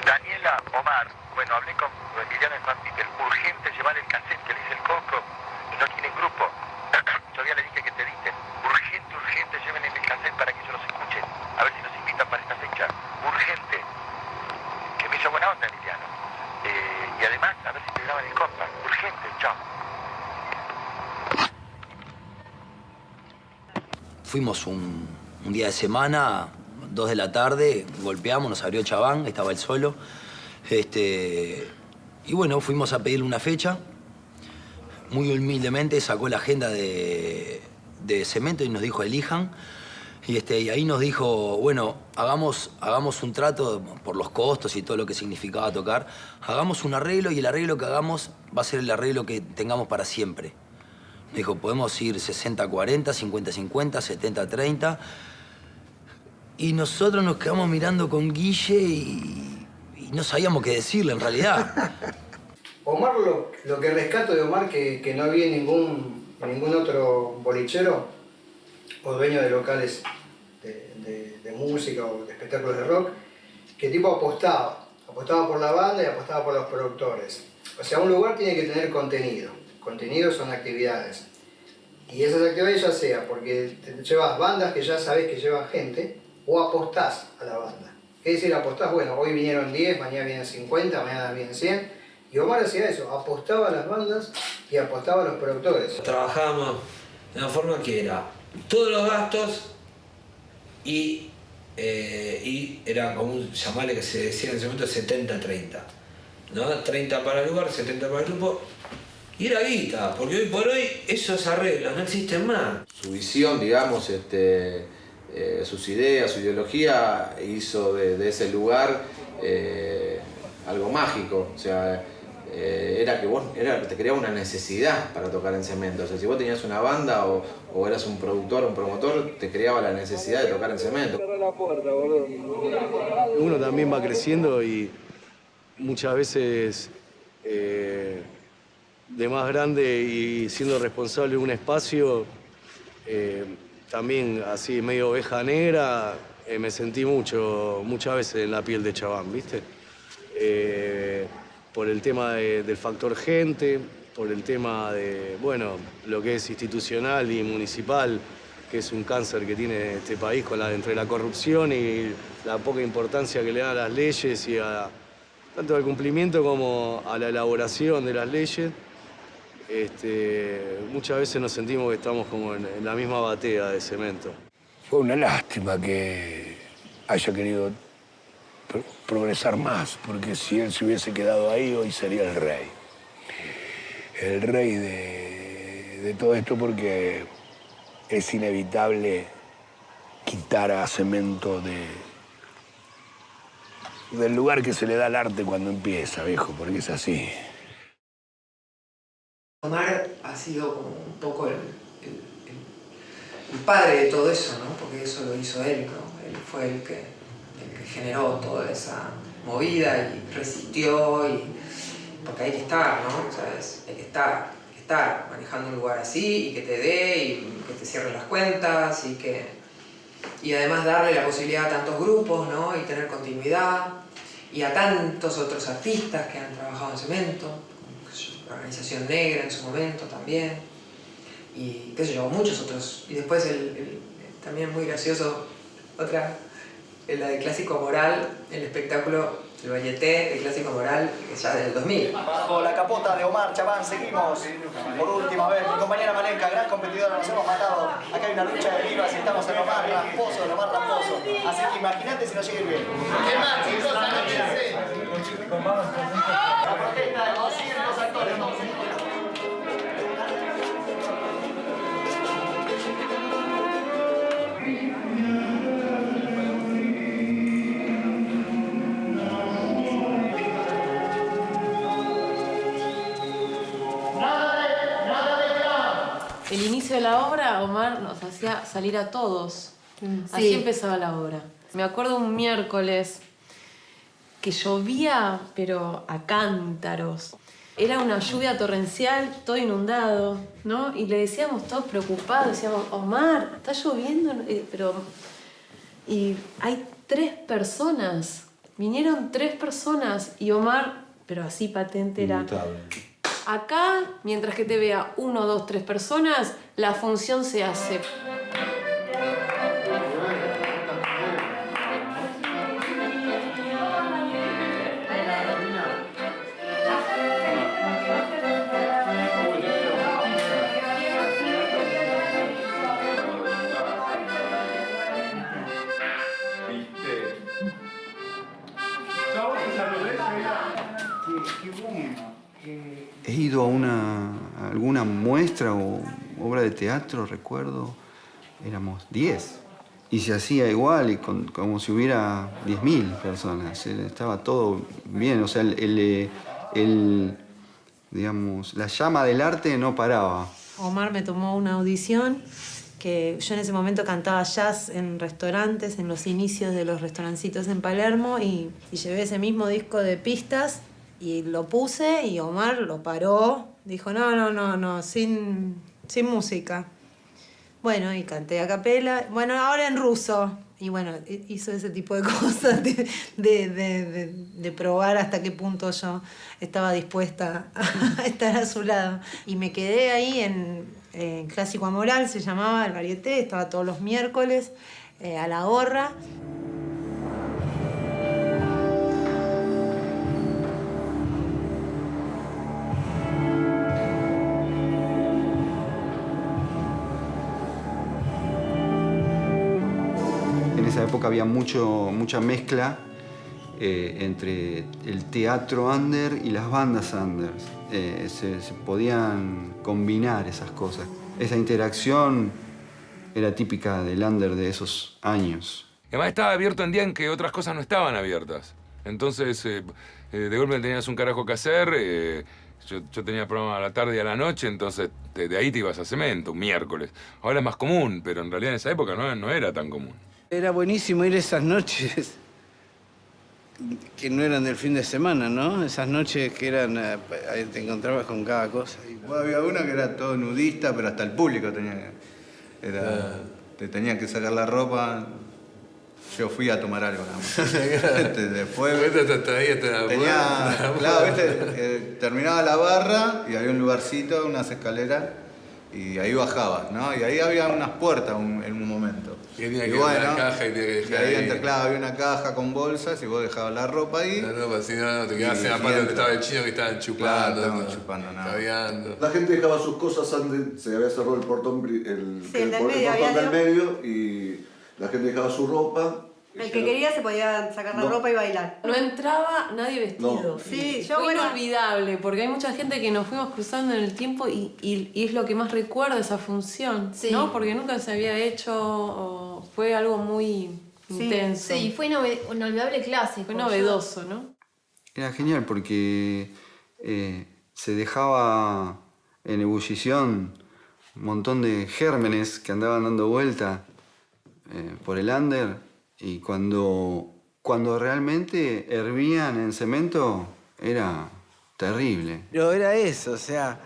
Daniela, Omar, bueno, hablé con Emiliano Esmantitel, urgente llevar el cassette que le hice el Coco y no tienen grupo. Todavía le dije que te editen. Urgente, lleven el cassette para que yo los escuche. A ver si nos invitan para esta fecha. Urgente. Que me hizo buena onda, Emiliano. Y además, a ver si te graban el compa. Urgente, chao. Fuimos un día de semana, 2 de la tarde, golpeamos, nos abrió Chabán, estaba él solo. Y bueno, fuimos a pedirle una fecha. Muy humildemente sacó la agenda de Cemento y nos dijo, elijan. Y ahí nos dijo, bueno, hagamos un trato por los costos y todo lo que significaba tocar. Hagamos un arreglo y el arreglo que hagamos va a ser el arreglo que tengamos para siempre. Me dijo, podemos ir 60-40, 50-50, 70-30. Y nosotros nos quedamos mirando con Guille y no sabíamos qué decirle en realidad. Omar, lo que rescato de Omar, que no había ningún otro bolichero o dueño de locales de música o de espectáculos de rock, que tipo apostaba por la banda y apostaba por los productores. O sea, un lugar tiene que tener contenido. Contenido son actividades. Y esas actividades ya sea porque te llevas bandas que ya sabes que llevan gente o apostás a la banda. ¿Qué decir apostás? Bueno, hoy vinieron 10, mañana vienen 50, mañana vienen 100. Y Omar hacía eso, apostaba a las bandas y apostaba a los productores. Trabajábamos de una forma que era todos los gastos y era como un llamarle que se decía en ese momento 70-30. ¿No? 30 para el lugar, 70 para el grupo. Y era guita, porque hoy por hoy esos arreglos no existen más. Su visión, digamos, sus ideas, su ideología hizo de ese lugar algo mágico. O sea, era que vos te creaba una necesidad para tocar en Cemento. O sea, si vos tenías una banda o eras un productor o un promotor, te creaba la necesidad de tocar en Cemento. Uno también va creciendo y muchas veces de más grande y siendo responsable de un espacio, también así medio oveja negra, me sentí muchas veces en la piel de Chabán, ¿viste? Por el tema del factor gente, por el tema de, bueno, lo que es institucional y municipal, que es un cáncer que tiene este país entre la corrupción y la poca importancia que le da a las leyes y tanto al cumplimiento como a la elaboración de las leyes. Muchas veces nos sentimos que estamos como en la misma batea de cemento. Fue una lástima que haya querido progresar más, porque si él se hubiese quedado ahí, hoy sería el rey. El rey de todo esto, porque es inevitable quitar a Cemento del lugar que se le da al arte cuando empieza, viejo, porque es así. Omar ha sido como un poco el padre de todo eso, ¿no? Porque eso lo hizo él, ¿no? Él fue el que generó toda esa movida y resistió, porque hay que estar, ¿no? ¿Sabes? Hay que estar manejando un lugar así y que te dé y que te cierren las cuentas y además darle la posibilidad a tantos grupos, ¿no? Y tener continuidad, y a tantos otros artistas que han trabajado en Cemento, la Organización Negra en su momento también, y qué sé yo, muchos otros. Y después también muy gracioso, la de Clásico Moral, el espectáculo, el Valleté, el Clásico Moral, que ya del 2000. Bajo la capota de Omar Chabán seguimos por última vez. Mi compañera Malenka, gran competidora, nos hemos matado. Acá hay una lucha de vivas y estamos en lo más rasposo. Así que imagínate si nos llega bien. ¿Qué más, chicos? Anótense. La protesta de 200 actores. El inicio de la obra, Omar nos hacía salir a todos. Así Sí. empezaba la obra. Me acuerdo un miércoles que llovía, pero a cántaros. Era una lluvia torrencial, todo inundado, ¿no? Y le decíamos todos preocupados, decíamos, Omar, está lloviendo, y hay 3 personas. Vinieron 3 personas y Omar, pero así patente era... Acá, mientras que te vea 1, 2, 3 personas, la función se hace. He ido a alguna muestra o obra de teatro, recuerdo, éramos 10. Y se hacía igual, y como si hubiera 10.000 personas. Estaba todo bien, o sea, digamos, la llama del arte no paraba. Omar me tomó una audición que yo en ese momento cantaba jazz en restaurantes, en los inicios de los restaurancitos en Palermo, y llevé ese mismo disco de pistas y lo puse y Omar lo paró, dijo no, sin música. Bueno, y canté a capela, bueno, ahora en ruso. Y bueno, hizo ese tipo de cosas de probar hasta qué punto yo estaba dispuesta a estar a su lado. Y me quedé ahí en Clásico Moral, se llamaba el Varieté, estaba todos los miércoles a la gorra. En esa época había mucha mezcla entre el teatro under y las bandas under. Se podían combinar esas cosas. Esa interacción era típica del under de esos años. Además estaba abierto en día en que otras cosas no estaban abiertas. Entonces, de golpe tenías un carajo que hacer. Yo tenía programa a la tarde y a la noche, entonces de ahí te ibas a Cemento, un miércoles. Ahora es más común, pero en realidad en esa época no era tan común. Era buenísimo ir esas noches que no eran del fin de semana, ¿no? Esas noches que eran, te encontrabas con cada cosa. Bueno, había una que era todo nudista, pero hasta el público te tenía que sacar la ropa Yo fui a tomar algo nada más. Después tenía, claro, ¿viste? Terminaba la barra y había un lugarcito, unas escaleras, y ahí bajabas, ¿no? Y ahí había unas puertas en un momento. Y tenía que ir a una caja y tenía que dejar ahí. Claro, había una caja con bolsas y vos dejabas la ropa ahí. No, te quedabas en la parte donde estaba el chino que estaban chupando. Claro, estaban chupando nada. Caviando. La gente dejaba sus cosas antes, se había cerrado el portón, el portón del medio y la gente dejaba su ropa. El que quería se podía sacar la ropa y bailar. No entraba nadie vestido. No. Sí, yo fue inolvidable, porque hay mucha gente que nos fuimos cruzando en el tiempo y es lo que más recuerdo esa función, Sí. ¿no? Porque nunca se había hecho, fue algo muy intenso. Sí, fue inolvidable clásico. Fue novedoso, ¿no? Era genial porque se dejaba en ebullición un montón de gérmenes que andaban dando vuelta por el under. Y cuando realmente hervían en cemento, era terrible. Pero era eso, o sea,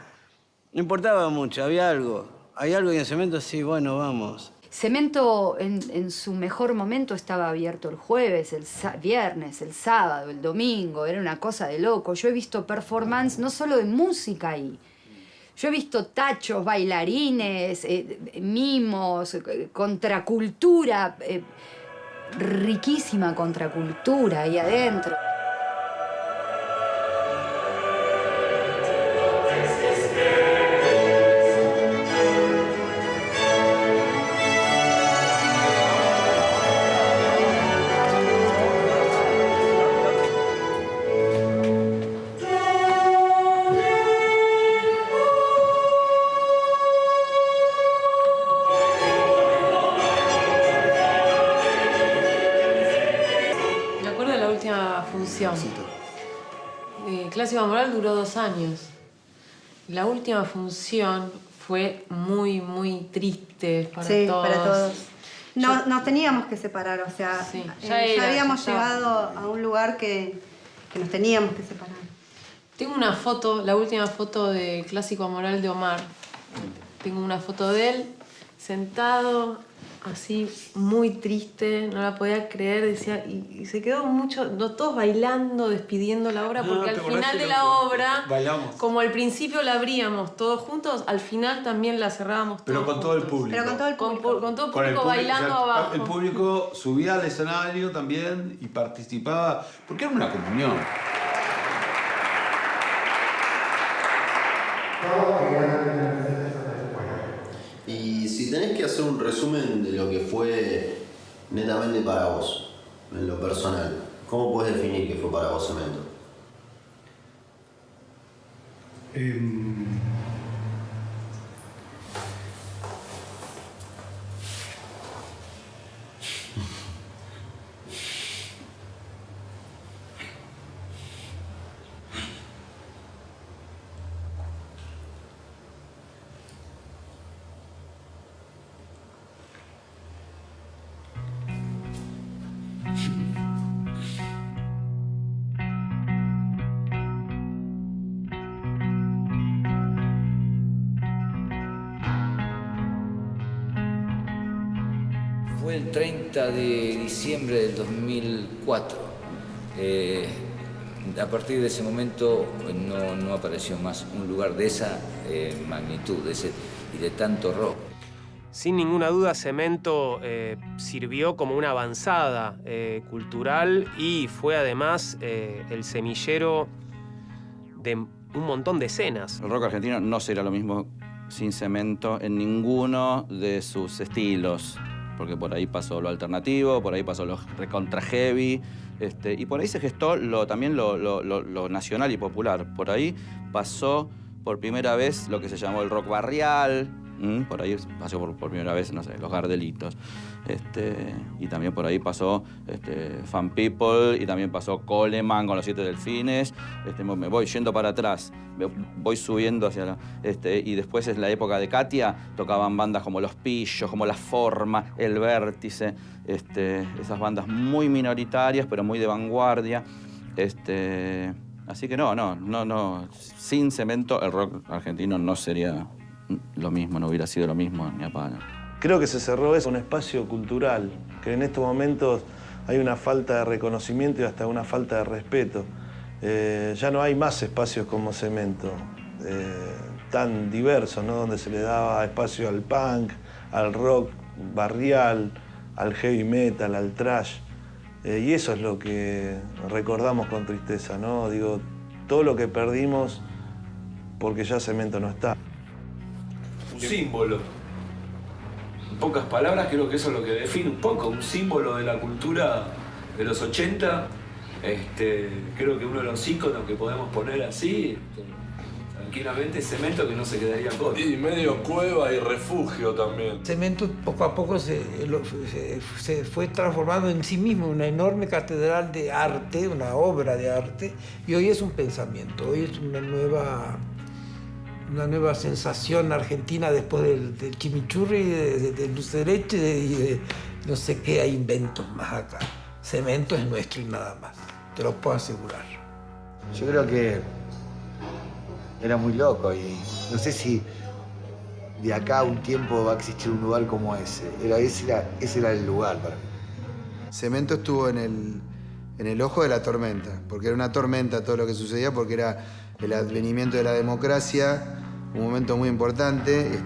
no importaba mucho, había algo. ¿Hay algo y en cemento? Sí, bueno, vamos. Cemento en su mejor momento estaba abierto el jueves, el viernes, el sábado, el domingo. Era una cosa de loco. Yo he visto performance no solo de música ahí. Yo he visto tachos, bailarines, mimos, contracultura... riquísima contracultura ahí adentro. Clásico Amoral duró 2 años. La última función fue muy, muy triste para todos. Sí, para todos. Nos teníamos que separar, o sea, ya habíamos llegado a un lugar que nos teníamos que separar. Tengo una foto, la última foto de Clásico Amoral de Omar. Tengo una foto de él sentado, así, muy triste, no la podía creer, decía, y se quedó mucho, todos bailando, despidiendo la obra, porque al final de la obra, bailamos. como al principio la abríamos todos juntos, al final también la cerrábamos todos Pero con todo el juntos. público. Pero con todo el público. Con todo el Con público bailando o sea, abajo. El público subía al escenario también y participaba, porque era una comunión. Y si tenés que hacer un resumen de lo que fue netamente para vos, en lo personal, ¿cómo podés definir qué fue para vos Cemento? Fue el 30 de diciembre del 2004. A partir de ese momento no apareció más un lugar de esa magnitud y de tanto rock. Sin ninguna duda, Cemento sirvió como una avanzada cultural y fue además el semillero de un montón de escenas. El rock argentino no sería lo mismo sin Cemento en ninguno de sus estilos. Porque por ahí pasó lo alternativo, por ahí pasó lo recontra heavy, y por ahí se gestó también lo nacional y popular. Por ahí pasó por primera vez lo que se llamó el rock barrial, por ahí pasó por primera vez, no sé, los Gardelitos. Y también por ahí pasó Fan People, y también pasó Coleman con los 7 Delfines. Me voy yendo para atrás, voy subiendo hacia la... y después es la época de Katia, tocaban bandas como Los Pillos, como La Forma, El Vértice, esas bandas muy minoritarias, pero muy de vanguardia. Así que no, sin Cemento el rock argentino no sería lo mismo, no hubiera sido lo mismo ni a palo. Creo que se cerró eso, un espacio cultural, que en estos momentos hay una falta de reconocimiento y hasta una falta de respeto. Ya no hay más espacios como Cemento, tan diversos, ¿no? Donde se le daba espacio al punk, al rock barrial, al heavy metal, al thrash. Y eso es lo que recordamos con tristeza, ¿no? Digo, todo lo que perdimos porque ya Cemento no está. Un símbolo. En pocas palabras, creo que eso es lo que define un poco, un símbolo de la cultura de los 80. Creo que uno de los íconos que podemos poner así, tranquilamente, es Cemento, que no se quedaría corto. Y medio cueva y refugio también. Cemento poco a poco se fue transformando en sí mismo una enorme catedral de arte, una obra de arte, y hoy es un pensamiento, hoy es una nueva sensación argentina después del chimichurri, del dulce de leche y de no sé qué hay inventos más acá. Cemento es nuestro y nada más, te lo puedo asegurar. Yo creo que era muy loco y no sé si de acá a un tiempo va a existir un lugar como ese. Ese era el lugar para mí. Cemento estuvo en el ojo de la tormenta, porque era una tormenta todo lo que sucedía, porque era el advenimiento de la democracia, un momento muy importante.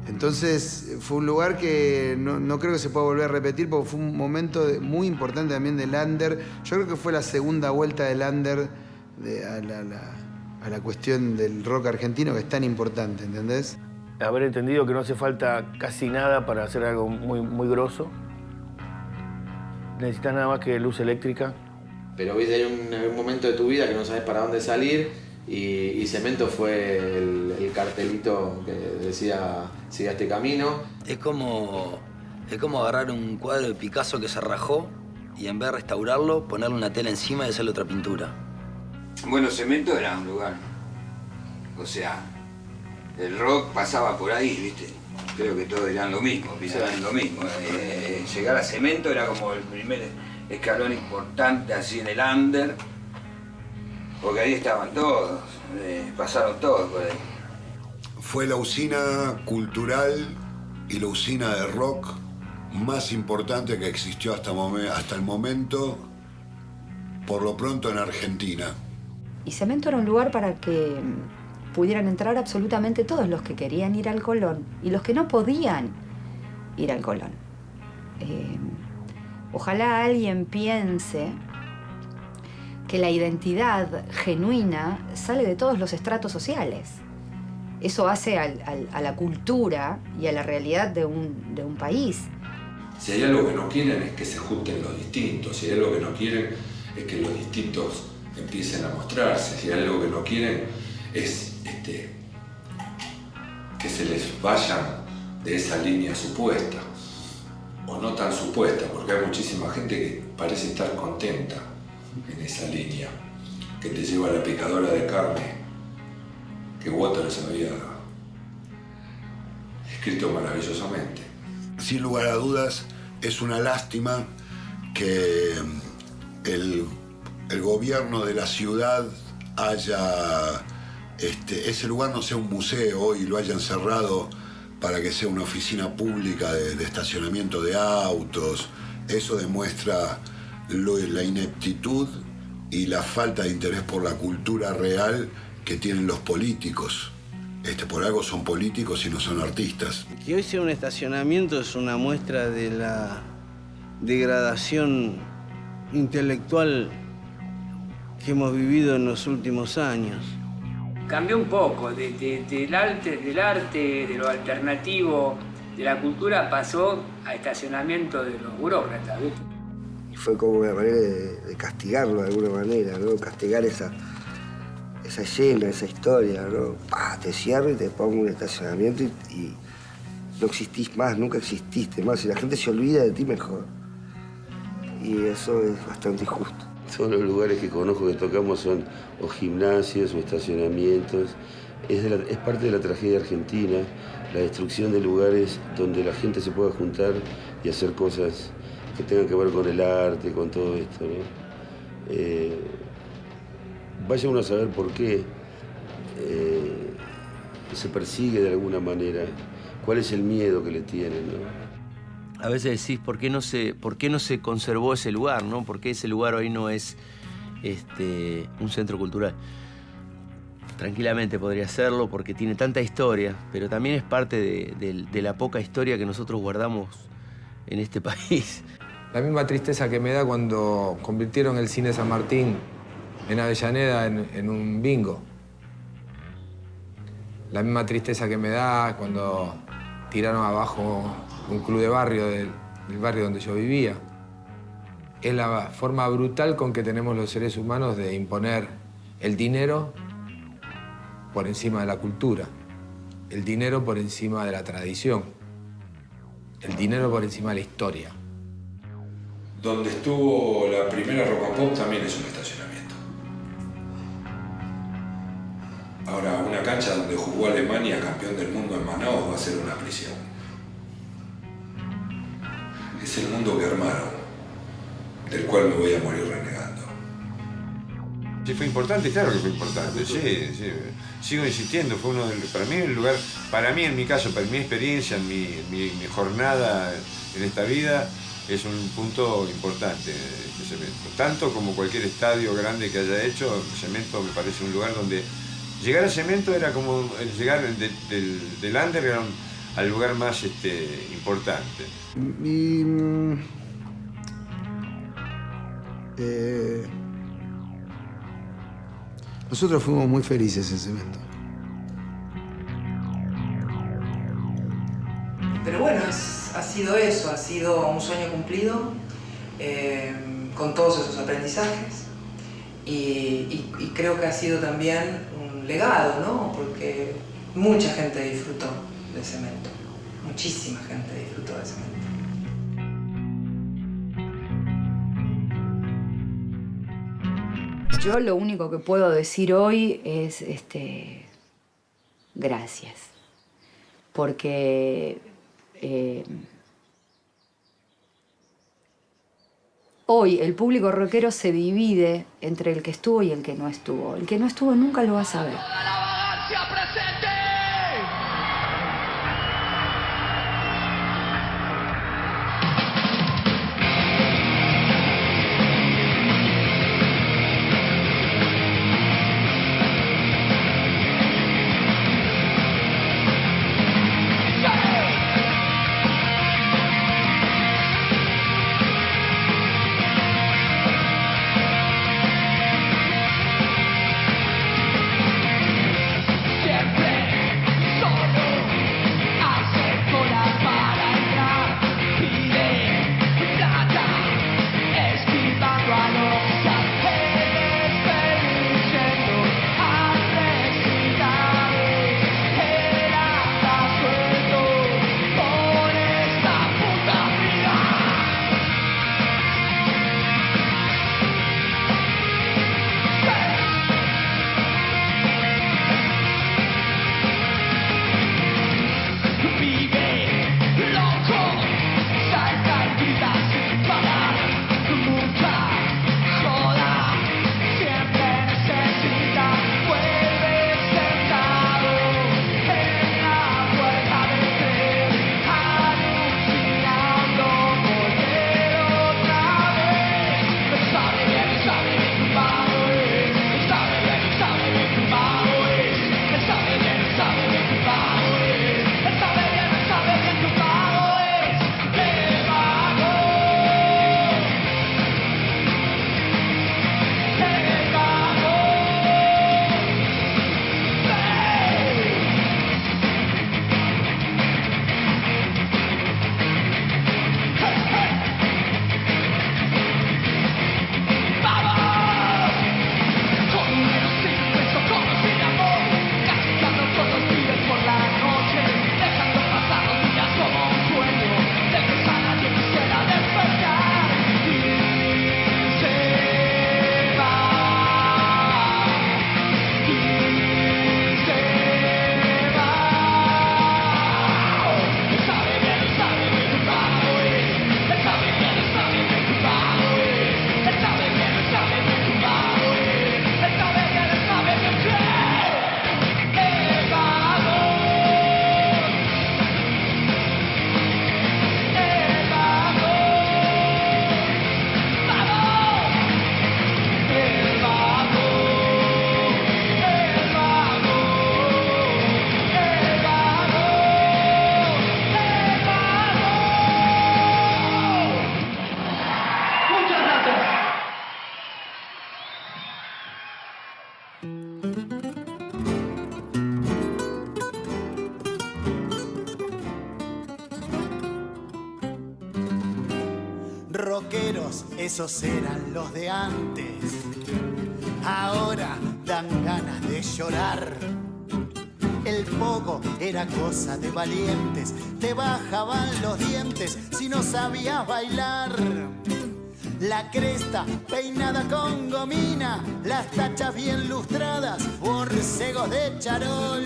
Entonces fue un lugar que no creo que se pueda volver a repetir, porque fue un momento muy importante también del under. Yo creo que fue la segunda vuelta del under a la cuestión del rock argentino, que es tan importante, ¿entendés? Haber entendido que no hace falta casi nada para hacer algo muy, muy grosso. Necesitas nada más que luz eléctrica. Pero viste, hay un momento de tu vida que no sabes para dónde salir y Cemento fue el cartelito que decía siga este camino. Es como agarrar un cuadro de Picasso que se rajó y en vez de restaurarlo, ponerle una tela encima y hacerle otra pintura. Bueno, Cemento era un lugar, o sea, el rock pasaba por ahí, ¿viste? Creo que todos eran lo mismo, pisaban lo mismo. Llegar a Cemento era como el primer escalón importante así en el under, porque ahí estaban todos, pasaron todos por ahí. Fue la usina cultural y la usina de rock más importante que existió hasta el momento, por lo pronto en Argentina. Y Cemento era un lugar para que pudieran entrar absolutamente todos los que querían ir al Colón y los que no podían ir al Colón. Ojalá alguien piense que la identidad genuina sale de todos los estratos sociales. Eso hace a la cultura y a la realidad de un país. Si hay algo que no quieren es que se junten los distintos, si hay algo que no quieren es que los distintos empiecen a mostrarse, si hay algo que no quieren es que se les vayan de esa línea supuesta, o no tan supuesta, porque hay muchísima gente que parece estar contenta en esa línea, que te lleva a la picadora de carne, que Waters había escrito maravillosamente. Sin lugar a dudas, es una lástima que el gobierno de la ciudad haya... ese lugar no sea un museo y lo hayan cerrado para que sea una oficina pública de estacionamiento de autos. Eso demuestra la ineptitud y la falta de interés por la cultura real que tienen los políticos. Por algo son políticos y no son artistas. Que hoy sea un estacionamiento es una muestra de la degradación intelectual que hemos vivido en los últimos años. Cambió un poco, del arte, de lo alternativo, de la cultura, pasó a estacionamiento de los burócratas, ¿viste? Y fue como una manera de castigarlo de alguna manera, ¿no? Castigar esa escena, esa historia, ¿no? Te cierro y te pongo un estacionamiento y no existís más, nunca exististe más. Si la gente se olvida de ti, mejor. Y eso es bastante injusto. Todos los lugares que conozco que tocamos son o gimnasios o estacionamientos. Es parte de la tragedia argentina, la destrucción de lugares donde la gente se pueda juntar y hacer cosas que tengan que ver con el arte, con todo esto, ¿no? Vaya uno a saber por qué se persigue de alguna manera ¿Cuál es el miedo que le tienen, ¿no? A veces decís, ¿por qué no se conservó ese lugar, ¿no? ¿Por qué ese lugar hoy no es un centro cultural? Tranquilamente podría serlo porque tiene tanta historia, pero también es parte de la poca historia que nosotros guardamos en este país. La misma tristeza que me da cuando convirtieron el Cine San Martín en Avellaneda en un bingo. La misma tristeza que me da cuando tiraron abajo un club de barrio del barrio donde yo vivía. Es la forma brutal con que tenemos los seres humanos de imponer el dinero por encima de la cultura, el dinero por encima de la tradición, el dinero por encima de la historia. Donde estuvo la primera Rock and Pop también es un estacionamiento. Ahora, una cancha donde jugó Alemania campeón del mundo en Manaus va a ser una prisión. Es el mundo que armaron, del cual me voy a morir renegando. Sí, fue importante, claro que fue importante, sí. Sigo insistiendo, fue uno para mí el lugar, para mí en mi caso, para mi experiencia, en mi jornada en esta vida, es un punto importante este Cemento. Tanto como cualquier estadio grande que haya hecho, Cemento me parece un lugar donde llegar a Cemento era como llegar del underground al lugar más importante. Nosotros fuimos muy felices en Cemento. Pero bueno, ha sido eso, ha sido un sueño cumplido, con todos esos aprendizajes. Y creo que ha sido también un legado, ¿no? Porque mucha gente disfrutó de Cemento, muchísima gente disfrutó de Cemento. Yo lo único que puedo decir hoy es gracias. Porque hoy el público rockero se divide entre el que estuvo y el que no estuvo. El que no estuvo nunca lo va a saber. Siempre tiempos, esos eran los de antes. Ahora dan ganas de llorar. El pogo era cosa de valientes, te bajaban los dientes si no sabías bailar. La cresta peinada con gomina, las tachas bien lustradas, borcegos de charol.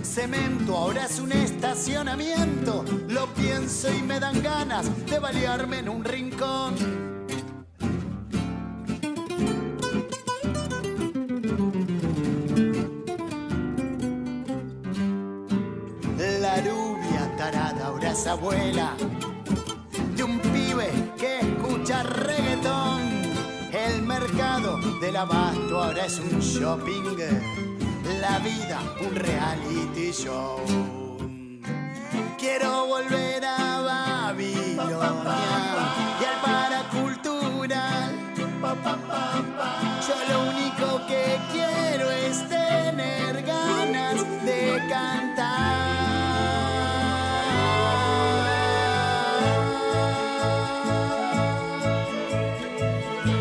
Cemento ahora es un estacionamiento, lo pienso y me dan ganas de balearme en un rincón. La rubia tarada ahora es abuela de un pibe que escucha reggaetón. El mercado del abasto ahora es un shopping, la vida un reality show. Quiero volver a Babilonia y al paracultural. Yo lo único que quiero es tener ganas de cantar.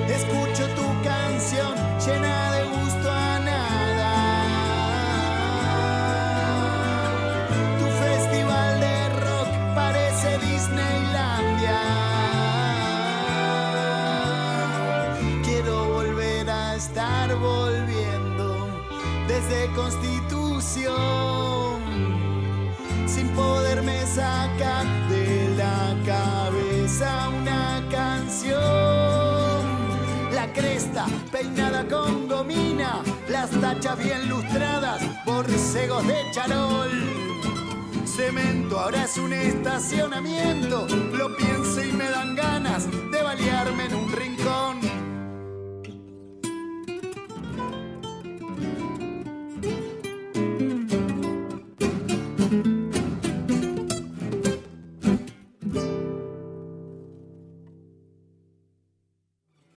Escucho tu canción llena de gusto a nada. Tu festival de rock parece Disneylandia. Quiero volver a estar volviendo desde Constitución, sin poderme sacar de la cabeza una canción. La cresta peinada con gomina, las tachas bien lustradas, borcegos de charol. Cemento ahora es un estacionamiento, lo pienso